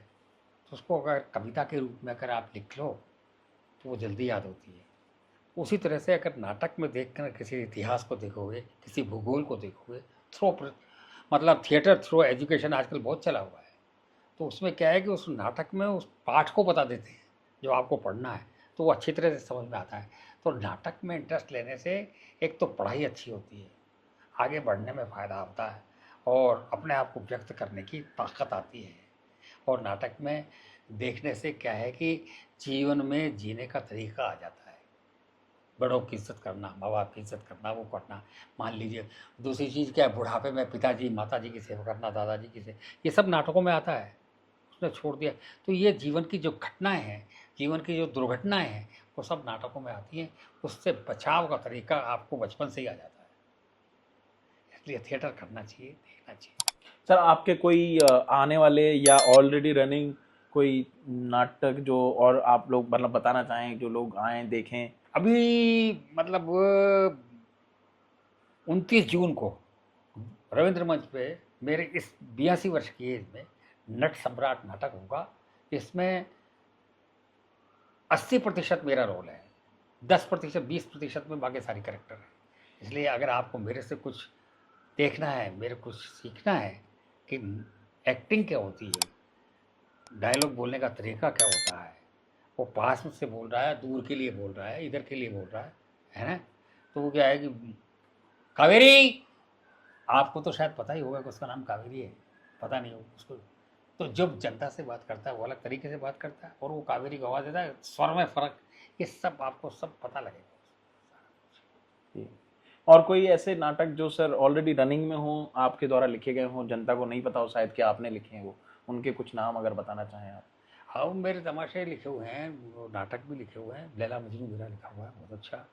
तो उसको अगर कविता के रूप में अगर आप लिख लो तो वो जल्दी याद होती है। उसी तरह से अगर नाटक में देखकर किसी इतिहास को देखोगे, किसी भूगोल को देखोगे, थ्रो मतलब थिएटर थ्रो एजुकेशन आजकल बहुत चला हुआ है, तो उसमें क्या है कि उस नाटक में उस पाठ को बता देते हैं जो आपको पढ़ना है, तो वो अच्छी तरह से समझ में आता है। तो नाटक में इंटरेस्ट लेने से एक तो पढ़ाई अच्छी होती है, आगे बढ़ने में फ़ायदा होता है, और अपने आप को व्यक्त करने की ताकत आती है। और नाटक में देखने से क्या है कि जीवन में जीने का तरीका आ जाता है, बड़ों की इज्जत करना, माँ बाप की इज्जत करना, वो करना। मान लीजिए दूसरी चीज़ क्या है, बुढ़ापे में पिताजी माताजी की सेवा करना, दादाजी की सेवा, ये सब नाटकों में आता है, उसने छोड़ दिया। तो ये जीवन की जो घटनाएं हैं, जीवन की जो दुर्घटनाएं हैं, वो सब नाटकों में आती हैं। उससे बचाव का तरीका आपको बचपन से ही आ जाता है, इसलिए थिएटर करना चाहिए, देखना चाहिए। सर आपके कोई आने वाले या ऑलरेडी रनिंग कोई नाटक जो और आप लोग मतलब बताना चाहें, जो लोग आएँ देखें? अभी मतलब 29 जून को रविंद्र मंच पे मेरे इस 82 वर्ष की एज में नट सम्राट नाटक होगा। इसमें 80% मेरा रोल है, 10% 20% में बाकी सारी कैरेक्टर है। इसलिए अगर आपको मेरे से कुछ देखना है, मेरे कुछ सीखना है कि एक्टिंग क्या होती है, डायलॉग बोलने का तरीका क्या होता है, वो पास में से बोल रहा है, दूर के लिए बोल रहा है, इधर के लिए बोल रहा है ना, तो वो क्या है कि कावेरी, आपको तो शायद पता ही होगा कि उसका नाम कावेरी है, पता नहीं हो उसको। तो जब जनता से बात करता है वो अलग तरीके से बात करता है, और वो कावेरी को आवाज़ देता है, स्वर में फ़र्क, ये सब आपको सब पता लगेगा। जी। और कोई ऐसे नाटक जो सर ऑलरेडी रनिंग में हो, आपके द्वारा लिखे गए हों, जनता को नहीं पता हो शायद कि आपने लिखे हैं, वो उनके कुछ नाम अगर बताना चाहें आप? हाँ, मेरे तमाशे लिखे हुए हैं, वो नाटक भी लिखे हुए हैं। लैला मजनू मेरा लिखा हुआ है बहुत अच्छा।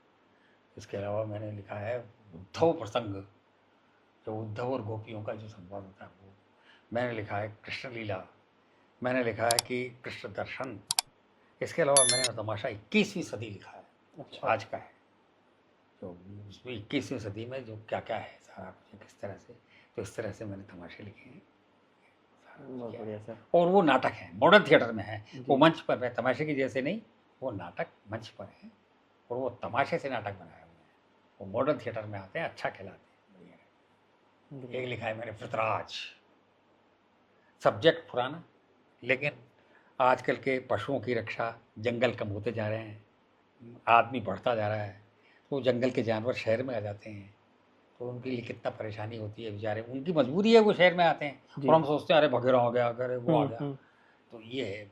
इसके अलावा मैंने लिखा है उद्धव प्रसंग, जो उद्धव और गोपियों का जो संवाद होता है वो। मैंने लिखा है कृष्ण लीला, मैंने लिखा है कि कृष्ण दर्शन। इसके अलावा मैंने तमाशा 21वीं सदी लिखा है, अच्छा। आज का है, तो उसमें 21वीं सदी में जो क्या क्या है सारा कुछ किस तरह से, तो इस तरह से मैंने तमाशे लिखे हैं, सारा कुछ बहुत किया बढ़िया है। सर। और वो नाटक है, मॉडर्न थिएटर में है, वो जी। मंच पर है, तमाशे की जैसे नहीं, वो नाटक मंच पर है, और वो तमाशे से नाटक बनाए हुए हैं, वो मॉडर्न थिएटर में आते हैं, अच्छा खिलाते हैं, बढ़िया है। एक लिखा है मैंने पृथ्वीराज, सब्जेक्ट पुराना, लेकिन आजकल के पशुओं की रक्षा, जंगल कम होते जा रहे हैं, आदमी बढ़ता जा रहा है, तो जंगल के जानवर शहर में आ जाते हैं, तो उनके लिए कितना परेशानी होती है बेचारे, उनकी मजबूरी है, वो शहर में आते हैं, जी। और हम सोचते हैं अरे भगेरा हो गया, अरे वो आ गया। हम्म। तो ये है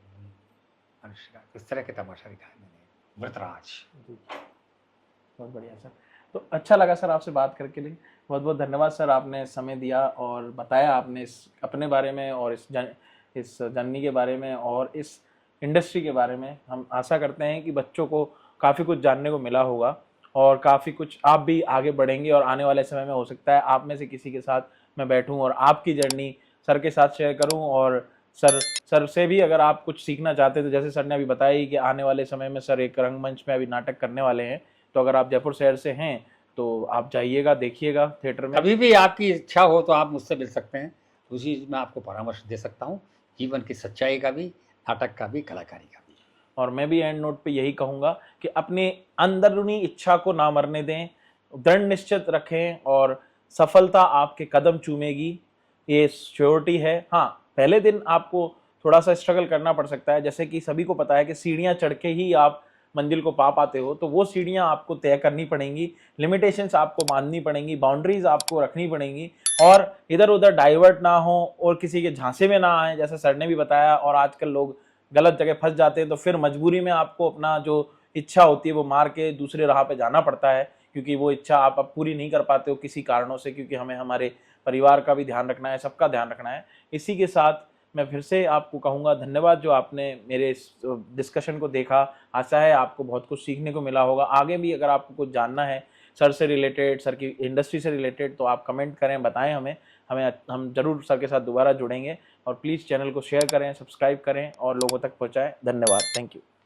मनुष्य का, इस तरह के तमाशा लिखा है मैंने, वृतराज। जी, बहुत बढ़िया सर। तो अच्छा लगा सर आपसे बात करके लिए, बहुत बहुत धन्यवाद सर, आपने समय दिया और बताया आपने इस अपने बारे में और इस जर्नी के बारे में और इस इंडस्ट्री के बारे में। हम आशा करते हैं कि बच्चों को काफ़ी कुछ जानने को मिला होगा और काफ़ी कुछ आप भी आगे बढ़ेंगे और आने वाले समय में हो सकता है आप में से किसी के साथ मैं बैठूं और आपकी जर्नी सर के साथ शेयर करूं। और सर से भी अगर आप कुछ सीखना चाहते तो जैसे सर ने अभी बताया ही कि आने वाले समय में सर एक रंगमंच में अभी नाटक करने वाले हैं, तो अगर आप जयपुर शहर से हैं तो आप जाइएगा, देखिएगा थिएटर में। कभी भी आपकी इच्छा हो तो आप मुझसे मिल सकते हैं, उसी मैं आपको परामर्श दे सकता हूँ, जीवन की सच्चाई का भी, नाटक का भी, कलाकारी का भी। और मैं भी एंड नोट पे यही कहूँगा कि अपने अंदरूनी इच्छा को ना मरने दें, दृढ़ निश्चित रखें और सफलता आपके कदम चूमेगी, ये श्योरिटी है। हाँ, पहले दिन आपको थोड़ा सा स्ट्रगल करना पड़ सकता है, जैसे कि सभी को पता है कि सीढ़ियाँ चढ़ के ही आप मंजिल को पा पाते हो, तो वो सीढ़ियाँ आपको तय करनी पड़ेंगी, लिमिटेशंस आपको माननी पड़ेंगी, बाउंड्रीज आपको रखनी पड़ेंगी और इधर उधर डाइवर्ट ना हो और किसी के झांसे में ना आए, जैसा सर ने भी बताया। और आजकल लोग गलत जगह फंस जाते हैं तो फिर मजबूरी में आपको अपना जो इच्छा होती है वो मार के दूसरे राह पे जाना पड़ता है, क्योंकि वो इच्छा आप अब पूरी नहीं कर पाते हो किसी कारणों से, क्योंकि हमें हमारे परिवार का भी ध्यान रखना है, सबका ध्यान रखना है। इसी के साथ मैं फिर से आपको कहूँगा धन्यवाद जो आपने मेरे इस डिस्कशन को देखा। आशा है आपको बहुत कुछ सीखने को मिला होगा। आगे भी अगर आपको कुछ जानना है सर से रिलेटेड, सर की इंडस्ट्री से रिलेटेड, तो आप कमेंट करें, बताएं हमें हम जरूर सर के साथ दोबारा जुड़ेंगे। और प्लीज़ चैनल को शेयर करें, सब्सक्राइब करें और लोगों तक पहुँचाएं। धन्यवाद, थैंक यू।